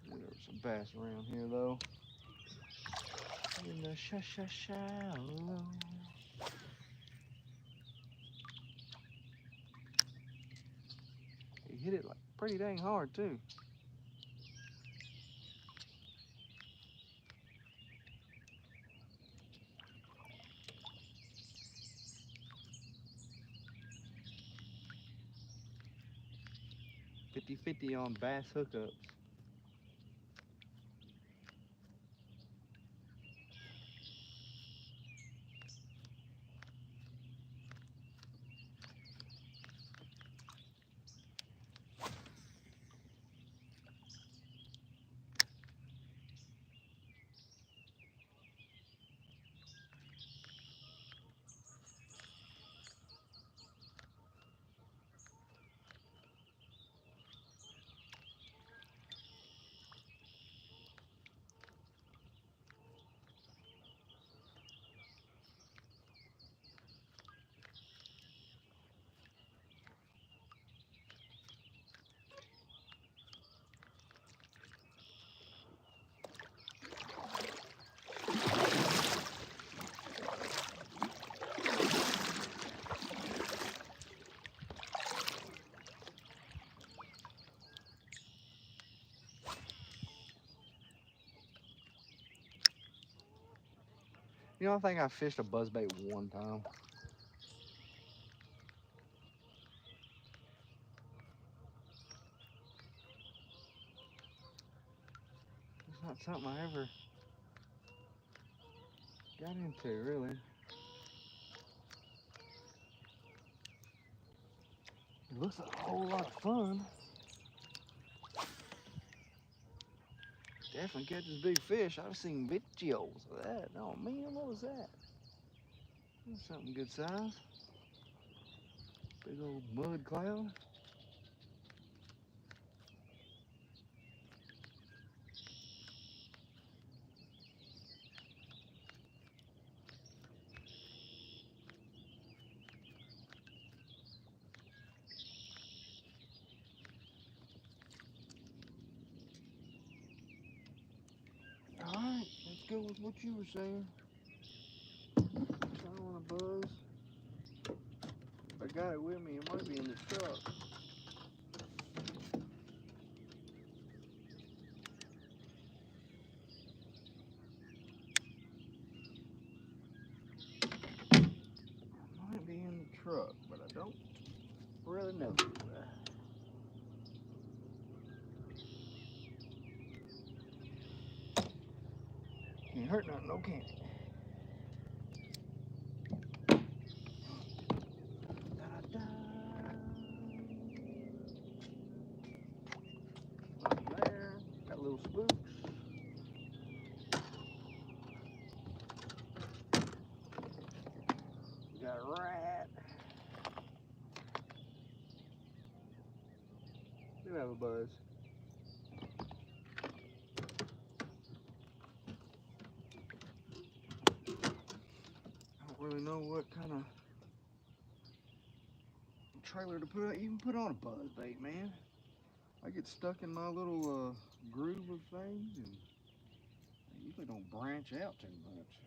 There's some bass around here though. In the shallow. He hit it like pretty dang hard too. 50-50 on bass hookups. You know, I think I fished a buzzbait one time. It's not something I ever got into, really. It looks like a whole lot of fun. Definitely catches big fish. I've seen videos of that. Oh man, what was that? That's something good size. Big old mud cloud. Alright, let's go with what you were saying. Trying a buzz. I got it with me. It might be in the truck. It might be in the truck, but I don't really know. Can't hurt nothing, no can it? Da-da-da. Right there. Got little spooks. We got a rat. Do have a buzz. I don't really know what kind of trailer to put, even put on a buzz bait, man. I get stuck in my little groove of things, and I usually don't branch out too much.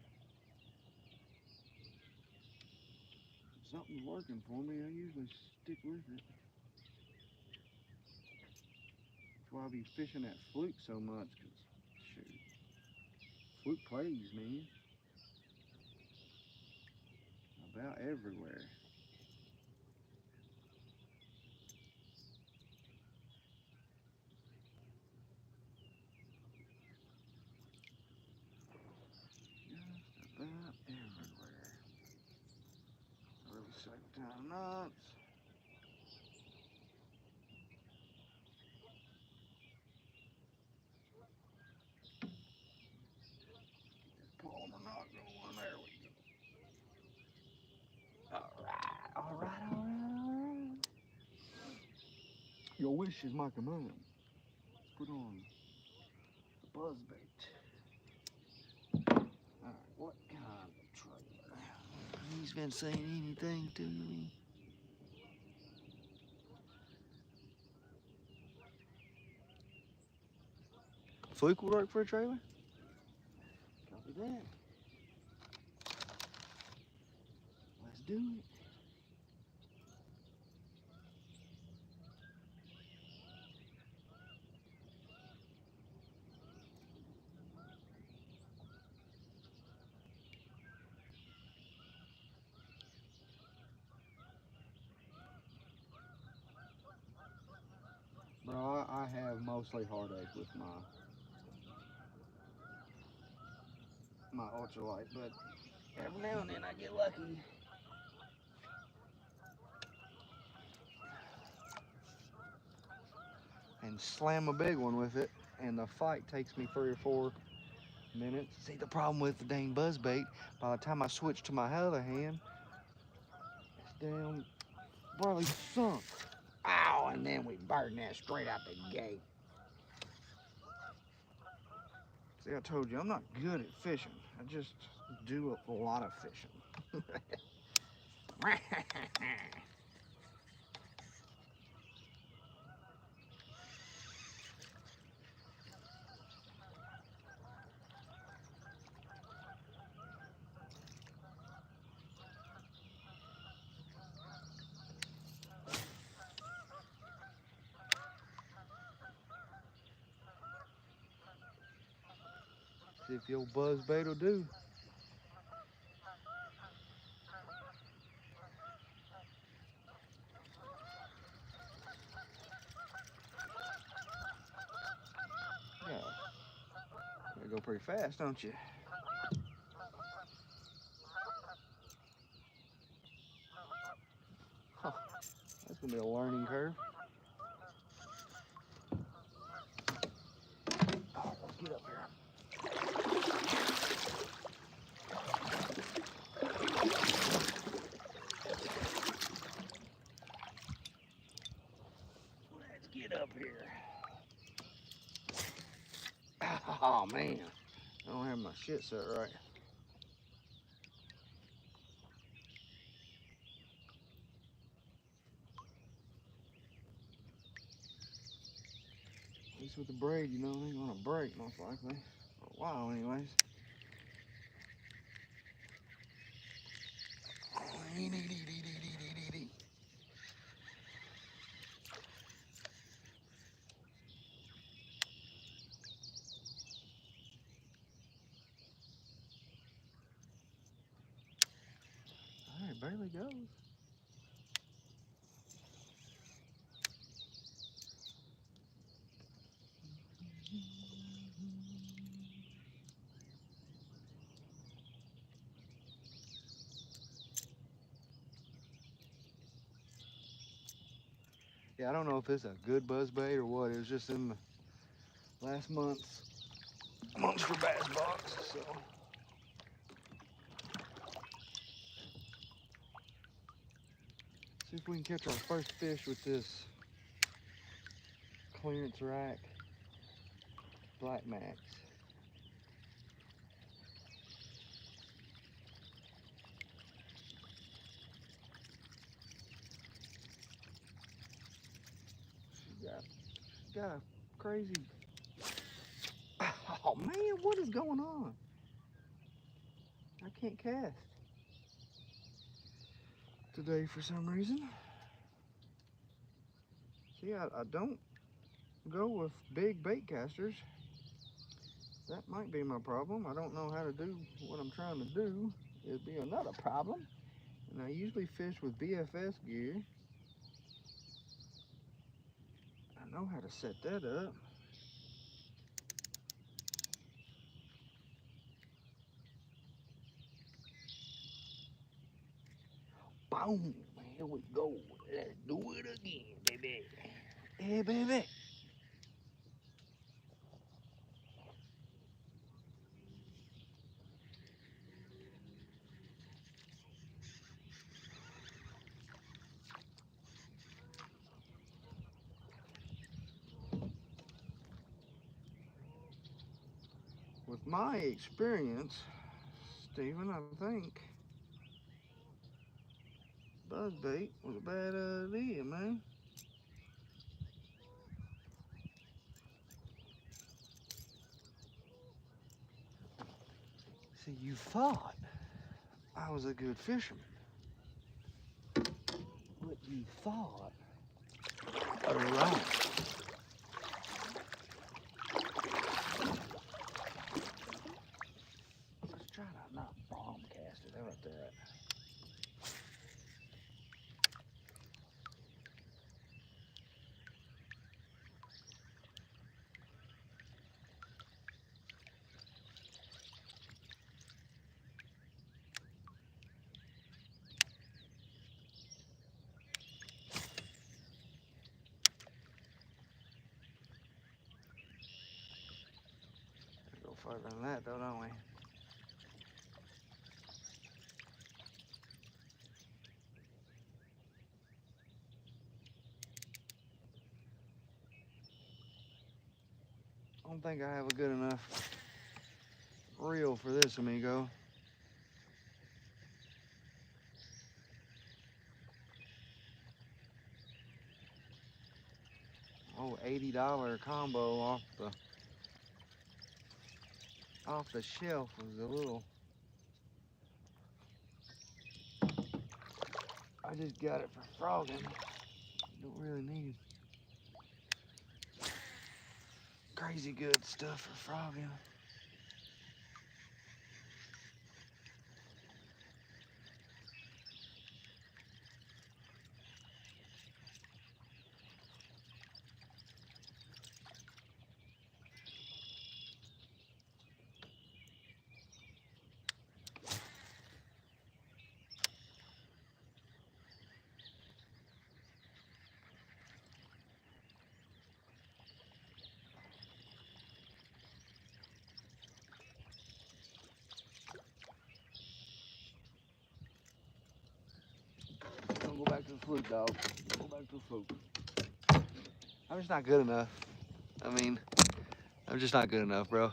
If something's working for me, I usually stick with it. That's why I be fishing that fluke so much, cause shoot, fluke plays, man, about everywhere. Just about everywhere. Really second time knots. Palmer knot going. There we go. All right, all right, all right. Your wish is my command. Let's put on the buzz bait. Alright, what kind of trailer? He's been saying anything to me. Fluke will work for a trailer? Copy that. Let's do it. have mostly heartache with my ultralight, but every now and then I get lucky. And slam a big one with it, and the fight takes me 3 or 4 minutes. See, the problem with the dang buzzbait, by the time I switch to my other hand, it's down, barely sunk. Ow, and then we burn that straight out the gate. See, I told you, I'm not good at fishing. I just do a lot of fishing. See if your buzzbait will do. Yeah, you go pretty fast, don't you? Huh, that's gonna be a learning curve. Oh, let's get up here. Let's get up here. Oh man, I don't have my shit set right. At least with the braid, you know, it ain't gonna break most likely. For a while anyways. Alright, barely goes. Yeah, I don't know if it's a good buzzbait or what. It was just in the last month's Monster Bass box, so. See if we can catch our first fish with this clearance rack Black Max. She's got a crazy. Oh man, what is going on? I can't cast today for some reason. See, I don't go with big bait casters. That might be my problem. I don't know how to do what I'm trying to do. It'd be another problem. And I usually fish with BFS gear. I know how to set that up. Boom! Here we go. Let's do it again, baby. Hey, baby. With my experience, Stephen, I think buzzbait was a bad idea, man. See, you thought I was a good fisherman, but you thought wrong. Let's try to not bomb cast it. How about that? Farther than that though, don't we? I don't think I have a good enough reel for this, amigo. Oh, $80 combo off the shelf was a little. I just got it for frogging. Don't really need crazy good stuff for frogging. Don't go back to the fluke, dog. Go back to the fluke. I'm just not good enough. I mean, I'm just not good enough, bro.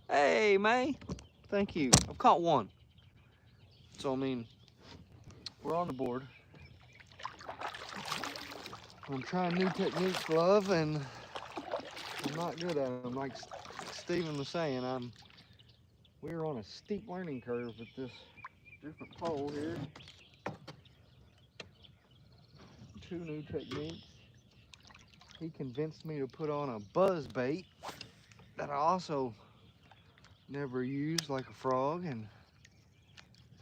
Hey, May. Thank you. I've caught one. So, I mean, we're on the board. I'm trying new techniques, love, and I'm not good at them. Like Steven was saying, we're on a steep learning curve with this different pole here. 2 new techniques. He convinced me to put on a buzz bait that I also never used, like a frog, and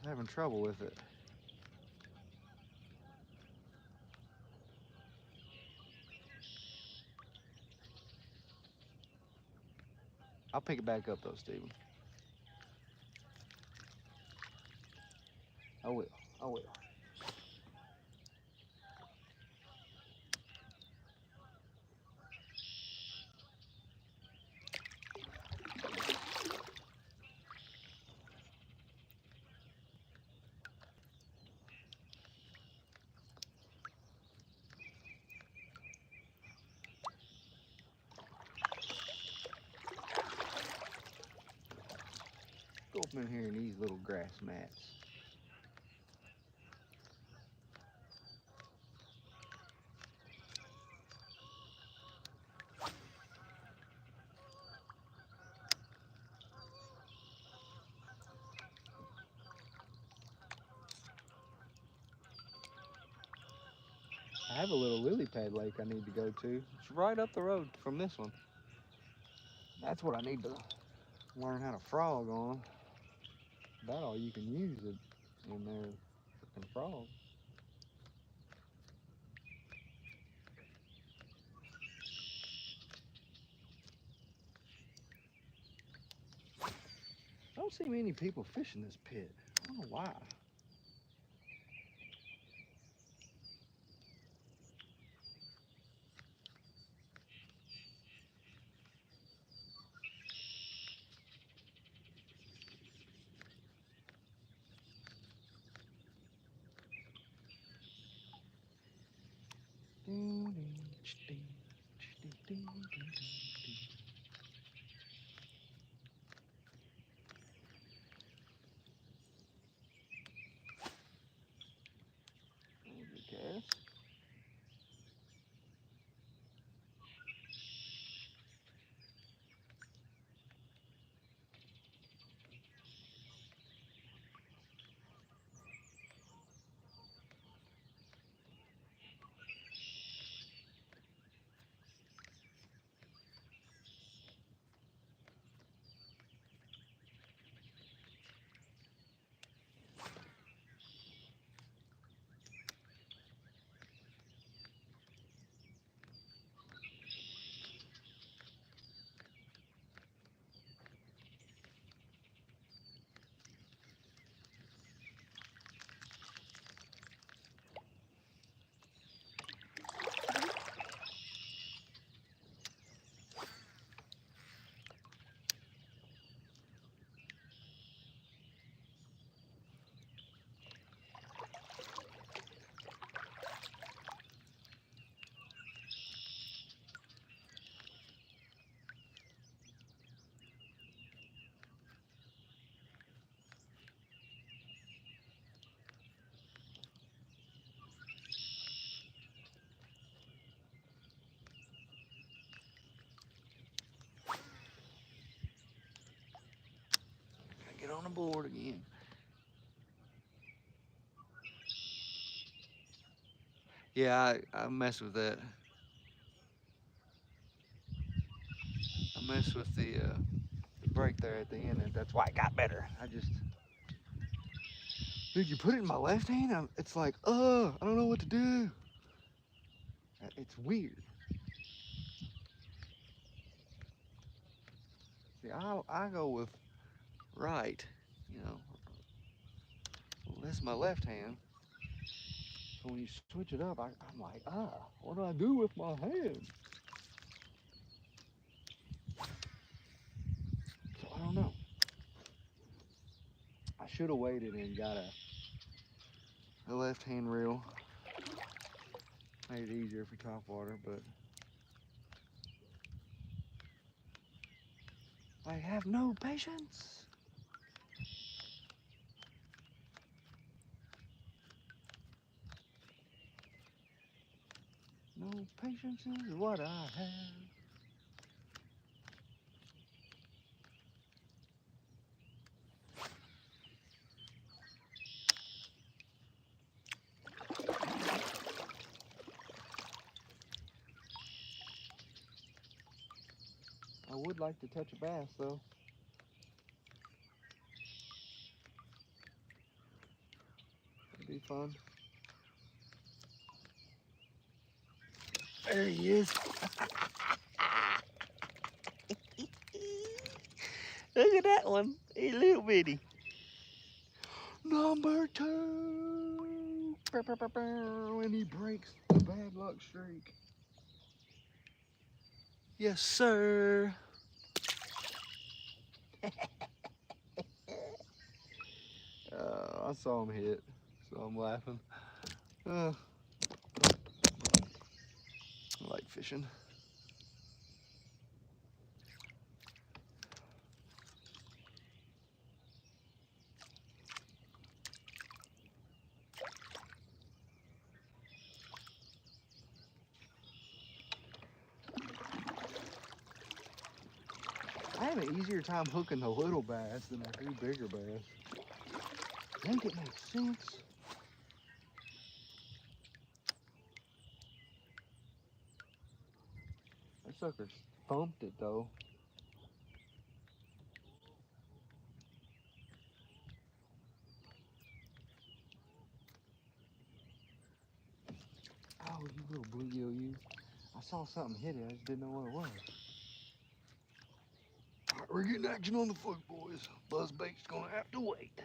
I'm having trouble with it. I'll pick it back up though, Steven. I will. I will. Go up in here in these little grass mats. I have a little lily pad lake I need to go to. It's right up the road from this one. That's what I need to learn how to frog on. About all you can use it in there, freaking frog. I don't see many people fishing this pit. I don't know why. on the board again. Yeah, I messed with that. I messed with the break there at the end, and that's why it got better. Dude, you put it in my left hand, it's like, I don't know what to do. It's weird. See, I go with right, you know. Well, this is my left hand. So when you switch it up, I'm like, what do I do with my hand? So I don't know. I should have waited and got a left hand reel. Made it easier for top water, but I have no patience. No patience is what I have. I would like to touch a bass though. That'd be fun. There he is. Look at that one. He's a little bitty. Number 2. And he breaks the bad luck streak. Yes, sir. I saw him hit, so I'm laughing. I like fishing. I have an easier time hooking the little bass than I do bigger bass. I think it makes sense. That sucker thumped it though. Oh, you little bluegill, you. I saw something hit it, I just didn't know what it was. All right, we're getting action on the foot, boys. Buzzbait's gonna have to wait.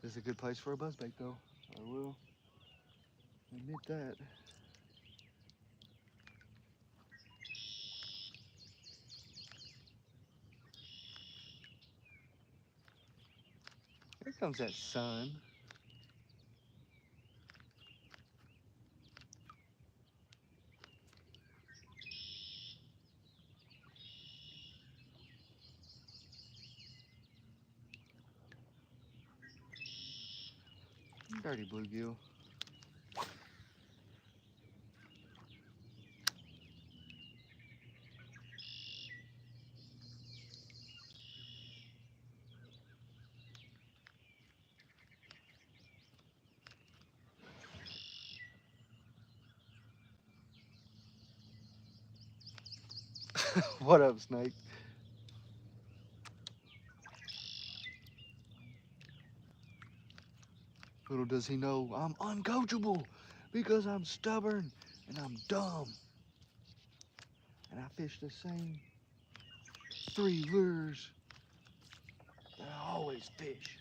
This is a good place for a buzzbait though. I will admit that. Here comes that sun. Dirty bluegill. What up, Snake? Little does he know I'm uncoachable because I'm stubborn and I'm dumb. And I fish the same 3 lures that I always fish.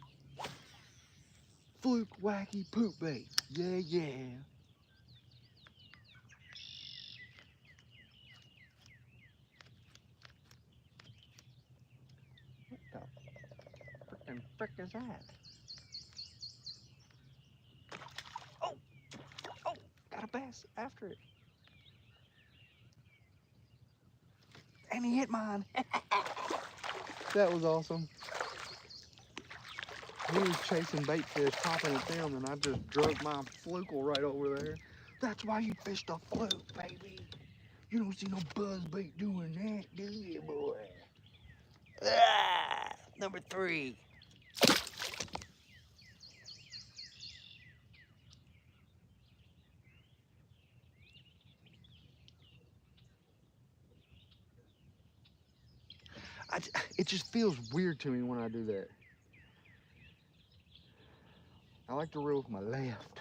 Fluke, wacky, poop bait. Yeah, yeah. What the frickin' frick is that? Oh, got a bass after it. And he hit mine. That was awesome. He was chasing bait fish, popping at them, and I just drug my fluke right over there. That's why you fished a fluke, baby. You don't see no buzz bait doing that, do you, boy? Ah, number 3. It just feels weird to me when I do that. I like to reel with my left.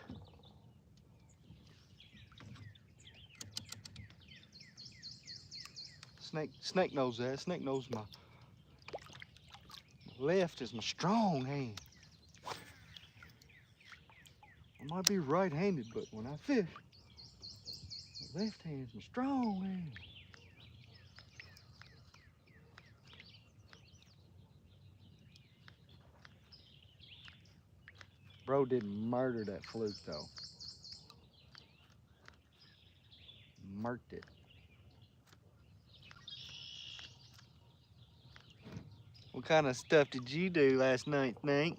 Snake knows that. Snake knows my left is my strong hand. I might be right-handed, but when I fish, my left hand's my strong hand. Bro didn't murder that fluke though. Murked it. What kind of stuff did you do last night, Snake?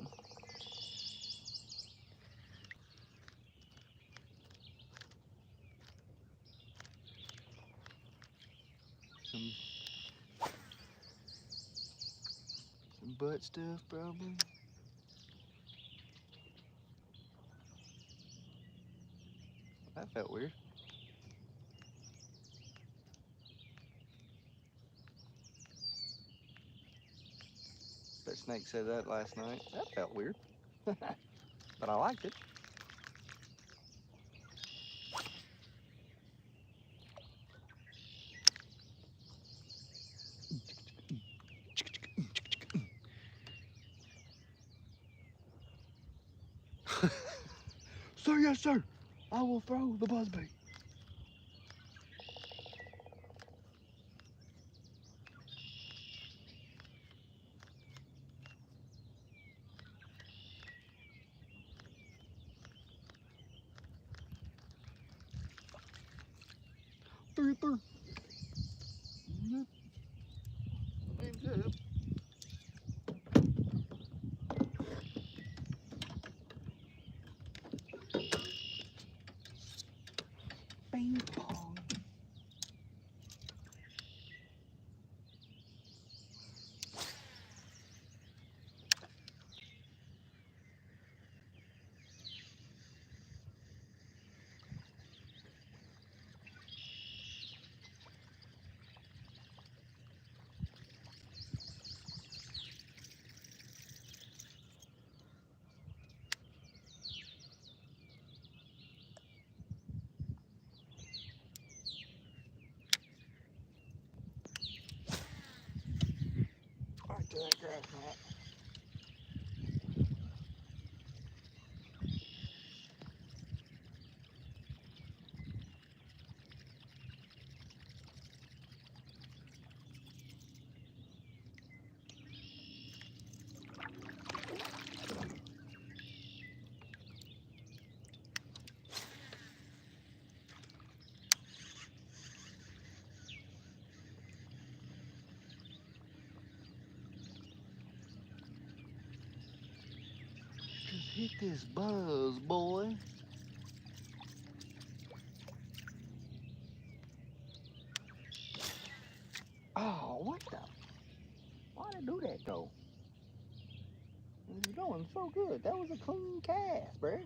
Some butt stuff, probably. That felt weird. That Snake said that last night. That felt weird. But I liked it. Sir, yes, sir. I will throw the buzzbait. Three. Bing pong. Right to that grass mat. Just hit this buzz, boy. Oh, what the? Why'd I do that though? It was going so good. That was a clean cast, bruh.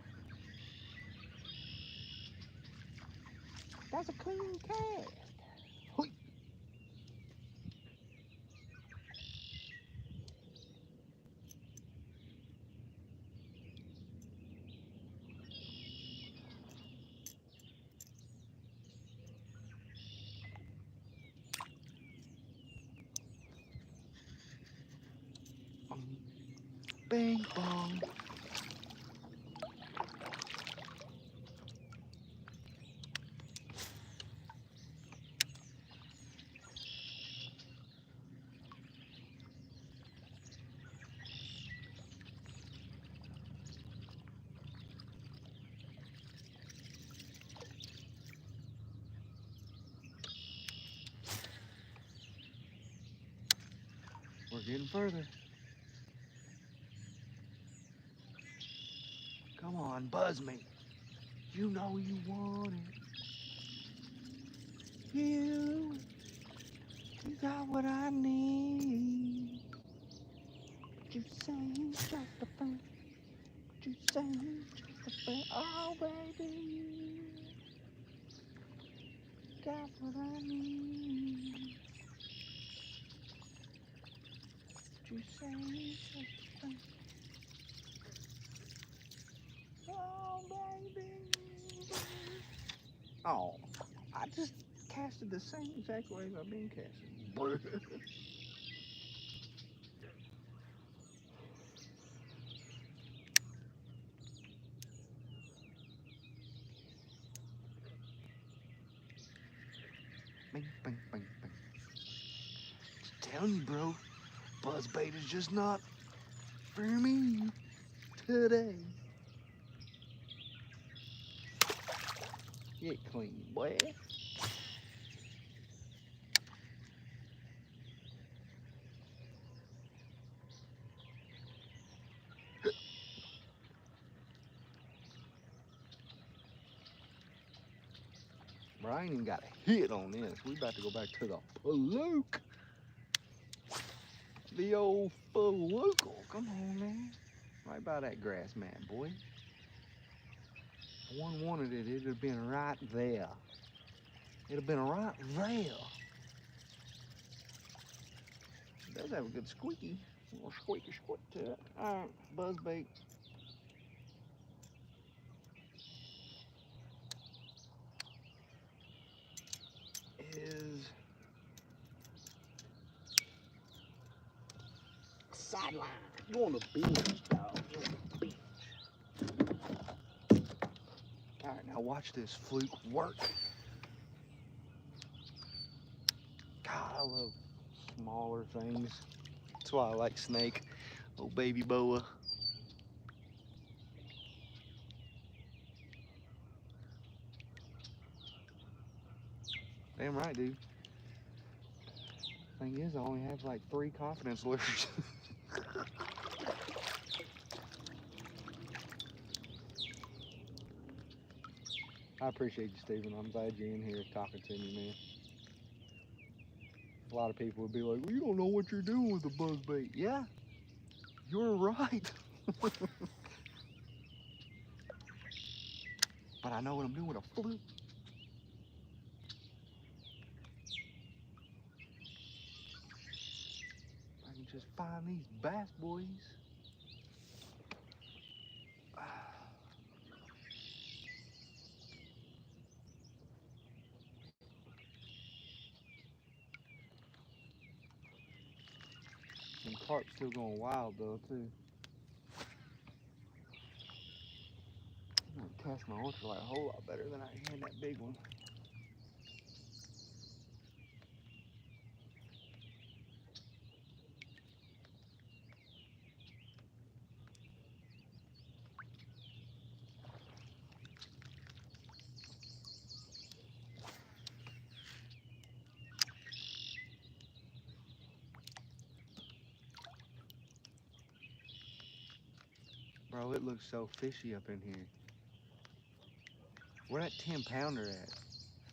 That's a clean cast. Hoi. Bing bong. We're getting further. Come on, buzz me. You know you want it. You got what I need. But you say you just a fan. But you say you just a fan. Oh, baby, you got what I need. But you say you just a fan. Oh, baby. Oh, I just casted the same exact way I've been casting. Bing, bing, bing, bing. Just telling you, bro, buzzbait is just not for me today. Get clean, boy. Bro, I ain't even got a hit on this. We about to go back to the fluke. The old fluke. Come on, man. Right by that grass mat, boy. If one wanted it, it'd have been right there. It'd have been right there. It does have a good squeaky. A little squeaky squeak to it. Alright, buzzbait. Is sideline. Go on the bench, dog. Go on the bench. Alright, now watch this fluke work. God, I love smaller things. That's why I like snake. Little baby boa. Damn right, dude. Thing is, I only have like 3 confidence lures. I appreciate you, Steven. I'm glad you're in here talking to me, man. A lot of people would be like, well, you don't know what you're doing with the buzzbait. Yeah, you're right. But I know what I'm doing with a fluke. I can just find these bass boys. Some carp still going wild though too. I'm gonna cast my ultralight a whole lot better than I can that big one. Bro, it looks so fishy up in here. Where that 10-pounder at?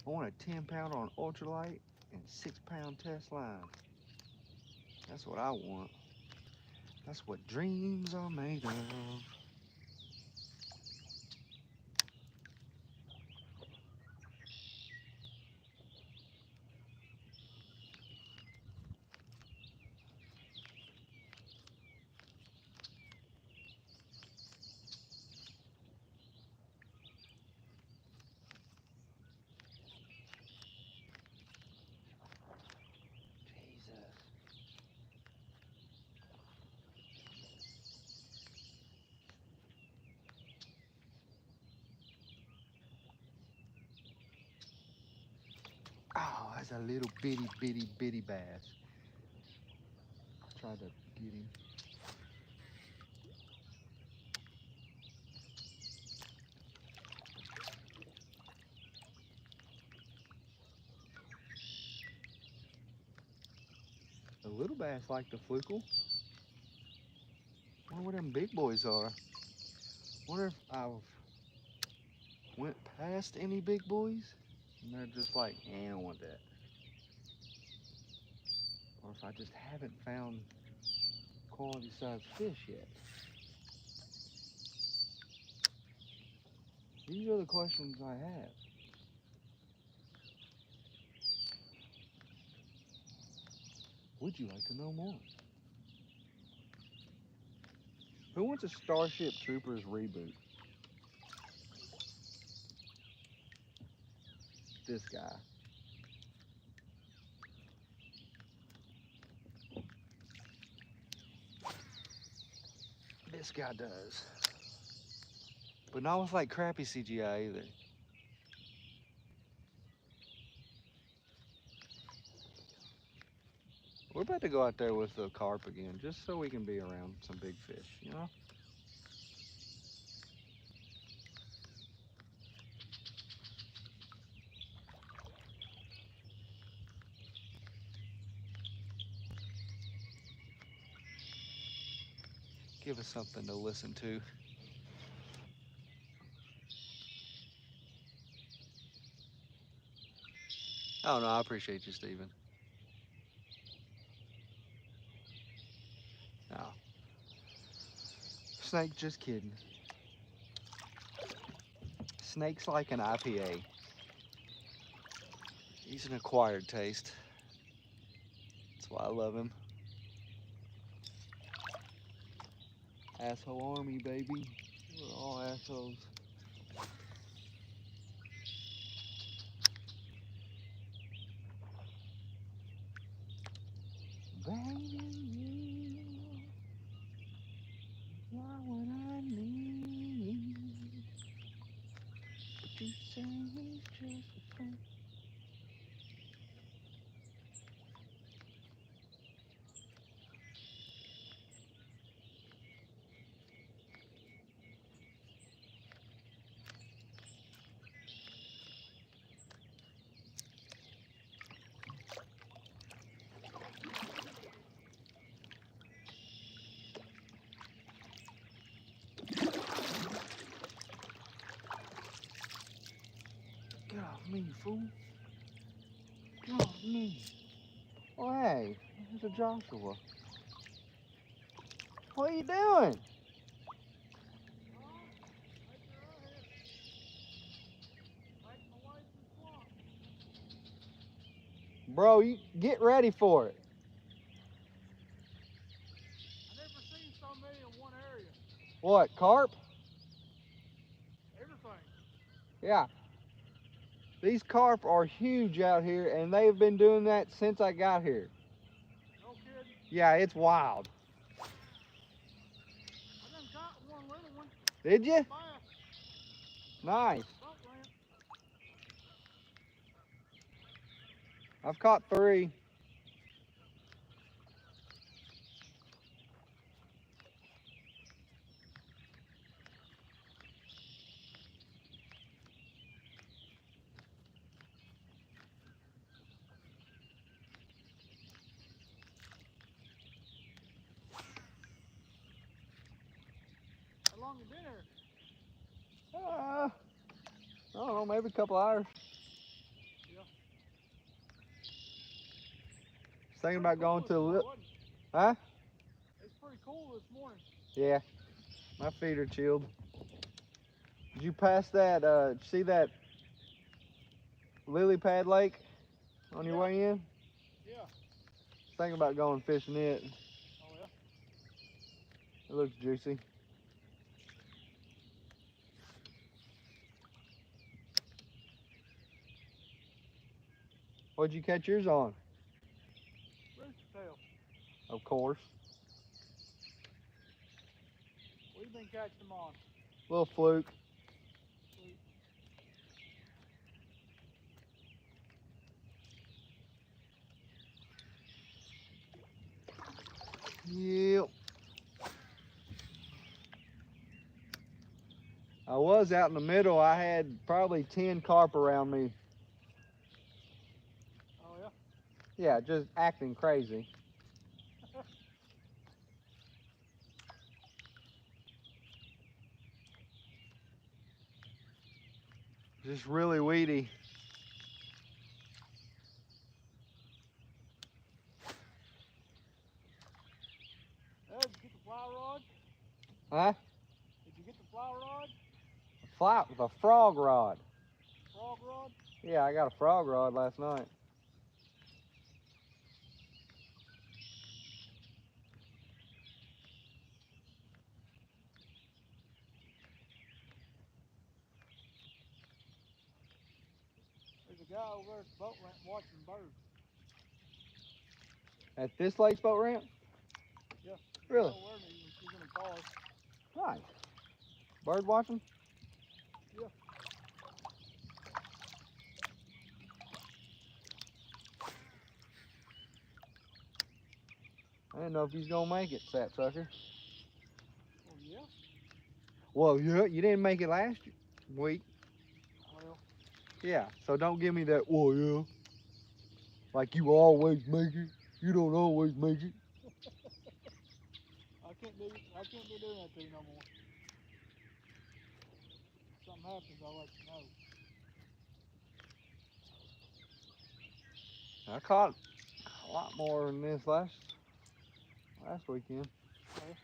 I want a 10-pounder on ultralight and 6-pound test line. That's what I want. That's what dreams are made of. Oh, that's a little bitty bass. Tried to get him. The little bass like the flukel. Wonder where them big boys are. Wonder if I've went past any big boys and they're just like, I don't want that. Or if I just haven't found quality sized fish yet. These are the questions I have. Would you like to know more? Who wants a Starship Troopers reboot? This guy. This guy does. But not with like crappy CGI either. We're about to go out there with the carp again, just so we can be around some big fish, you know? Give us something to listen to. Oh no, I appreciate you, Steven. No. Snake, just kidding. Snake's like an IPA. He's an acquired taste. That's why I love him. Asshole army, baby. We're all assholes. Baby, you are what I need. But you say he's just a friend. Get off me, fool. Get off me. Oh, hey, there's a Joshua. What are you doing? Bro, you get ready for it. I've never seen so many in one area. What, carp? Everything. Yeah. These carp are huge out here, and they've been doing that since I got here. No kidding. Yeah, it's wild. I done caught one little one. Did you? Bass. Nice. Boat ramp. I've caught 3. How long you been here? I don't know, maybe a couple hours. Yeah. Thinking about going to the Huh? Huh? It's pretty cool this morning. Yeah. My feet are chilled. Did you pass that, see that lily pad lake on your way in? Yeah. Thinking about going fishing it. Oh, yeah? It looks juicy. What'd you catch yours on? Rooster tail. Of course. What have you been catching them on? Little fluke. Yep. I was out in the middle. I had probably 10 carp around me. Oh, yeah? Yeah, just acting crazy. Just really weedy. Did you get the fly rod? Huh? Did you get the fly rod? The frog rod. Frog rod? Yeah, I got a frog rod last night. There's a guy over there at the boat ramp watching birds. At this lake's boat ramp? Yeah. Really? Over there, he's in a car. Nice. Bird watching? Yeah. I didn't know if he's gonna make it, sapsucker. Oh, yeah? Well, you didn't make it last week. Well, Yeah, so don't give me that, well, yeah. Like you always make it. You don't always make it. I can't be doing that to you no more. If something happens, I'll let you know. I caught a lot more than this last weekend. Well,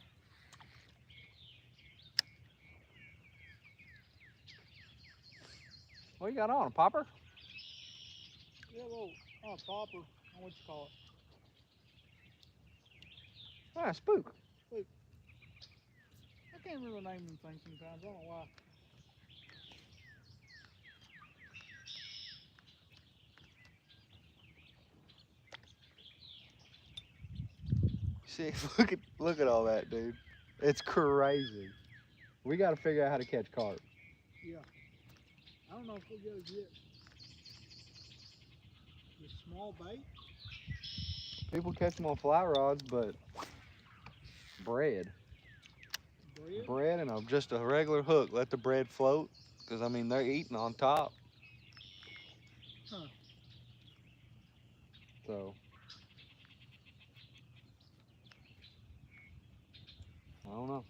What you got on, a popper? yeah, well, popper, what you call it. Ah, spook. Look, I can't remember the name of them things sometimes. I don't know why. See, look at all that, dude. It's crazy. We got to figure out how to catch carp. Yeah. I don't know if we'll get it yet. The small bait? People catch them on fly rods, but bread. Bread? And just a regular hook. Let the bread float, because I mean they're eating on top. Huh. So I don't know.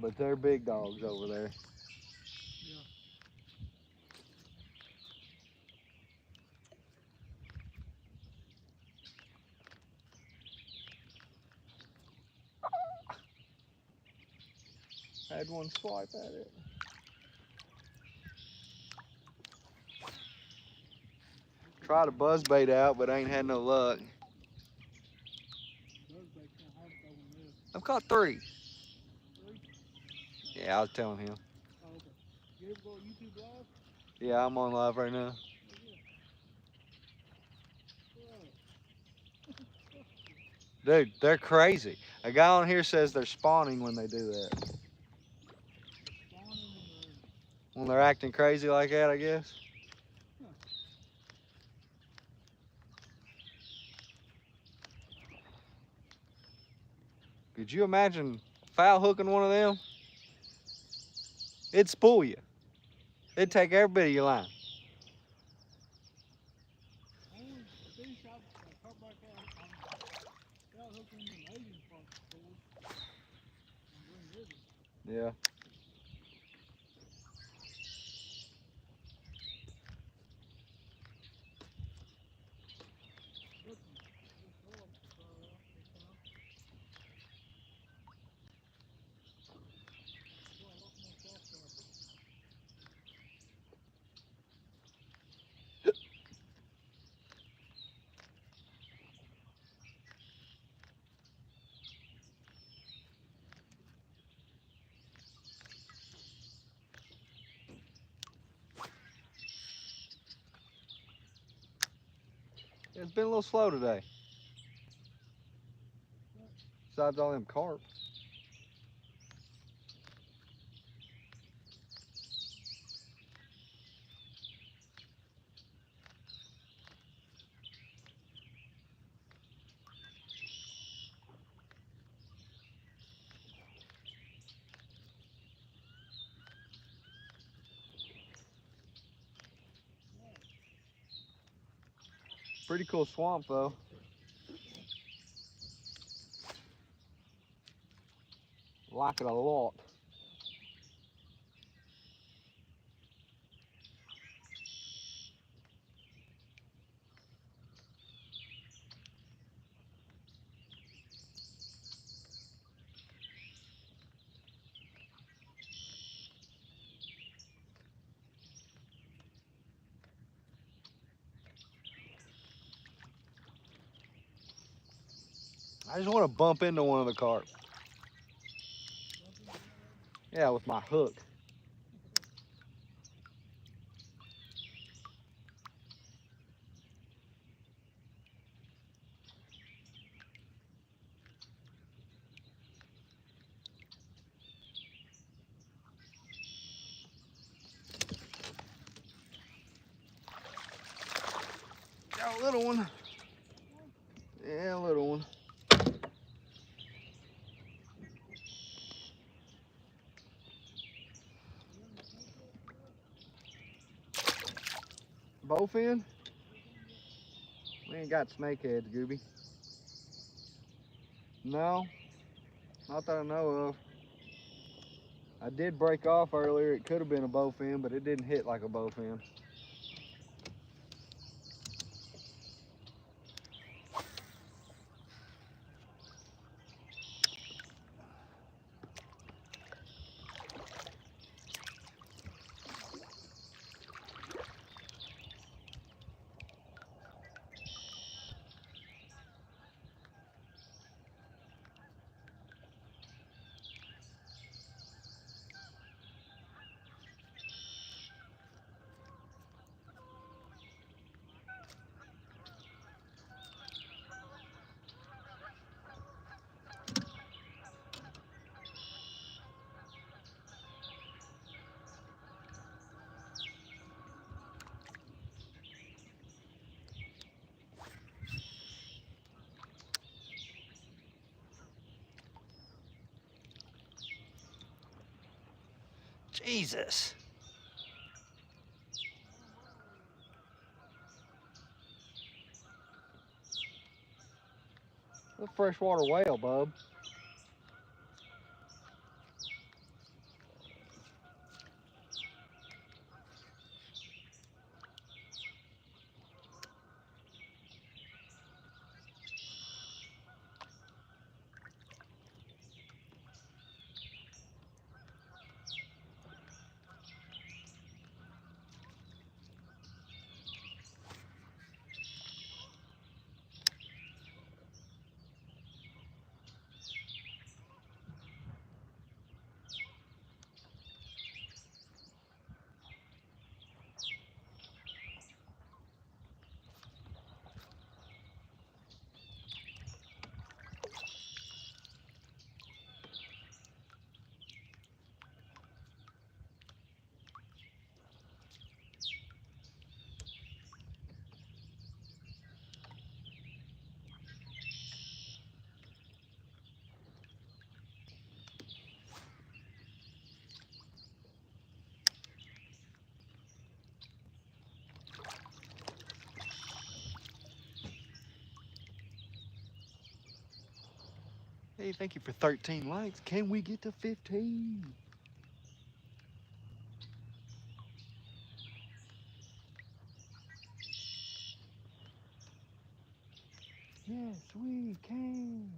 But they're big dogs over there. Yeah. Had one swipe at it. Tried a buzz bait out, but ain't had no luck. Buzzbait's kind of hard to throw in this. I've caught 3. 3? Yeah, I was telling him. Oh, okay. You ever go to YouTube Live? Yeah, I'm on live right now. Oh, yeah. Dude, they're crazy. A guy on here says they're spawning when they do that. Spawning When they're acting crazy like that, I guess. Huh. Could you imagine foul hooking one of them? It'd spool you. It'd take every bit of your line. Only fish I've caught back out, I'm hooking in the Asian part of the store on Green River. Yeah. It's been a little slow today. Besides all them carp. Pretty cool swamp though. Like it a lot. I just want to bump into one of the carp. Yeah, with my hook. Got a little one. Yeah, a little one. Bowfin? We ain't got snakeheads, Gooby. No, not that I know of. I did break off earlier. It could have been a bowfin, but it didn't hit like a bowfin. Jesus. A freshwater whale, bub. Hey, thank you for 13 likes. Can we get to 15? Yes, we can.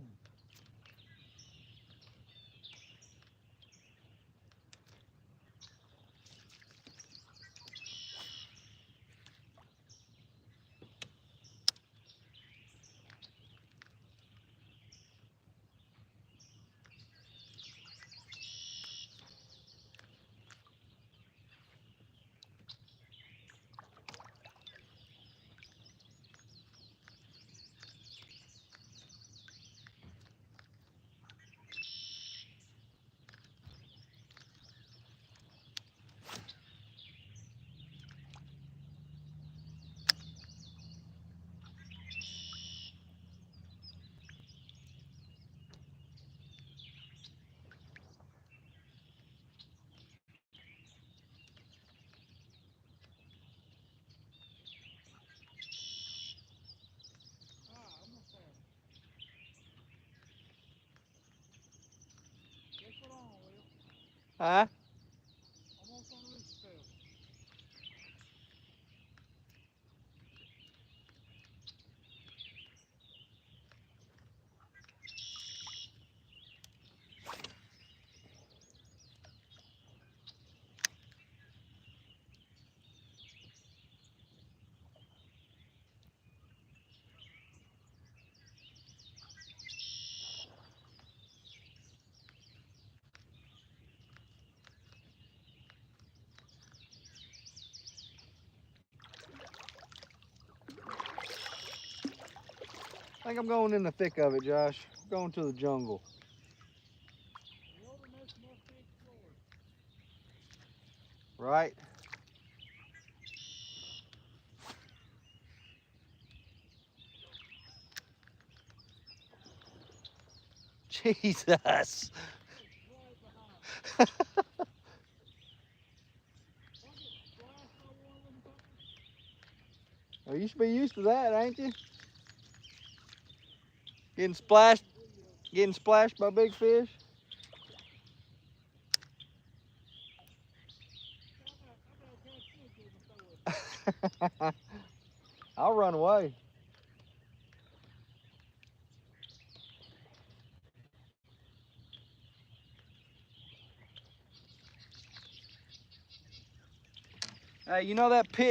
Almost there. Guess what on, Will? Huh? Almost on the rooster tail. think I'm going in the thick of it, Josh. I'm going to the jungle. Wilderness must be explored. Right? Jesus. It's right behind me. If I get splashed by one of them suckers, Well, you should be used to that, ain't you? Getting I'll send you splashed, some video. getting splashed by big fish. I gotta catch fish with my throw it. I'll run away. Hey, you know that pit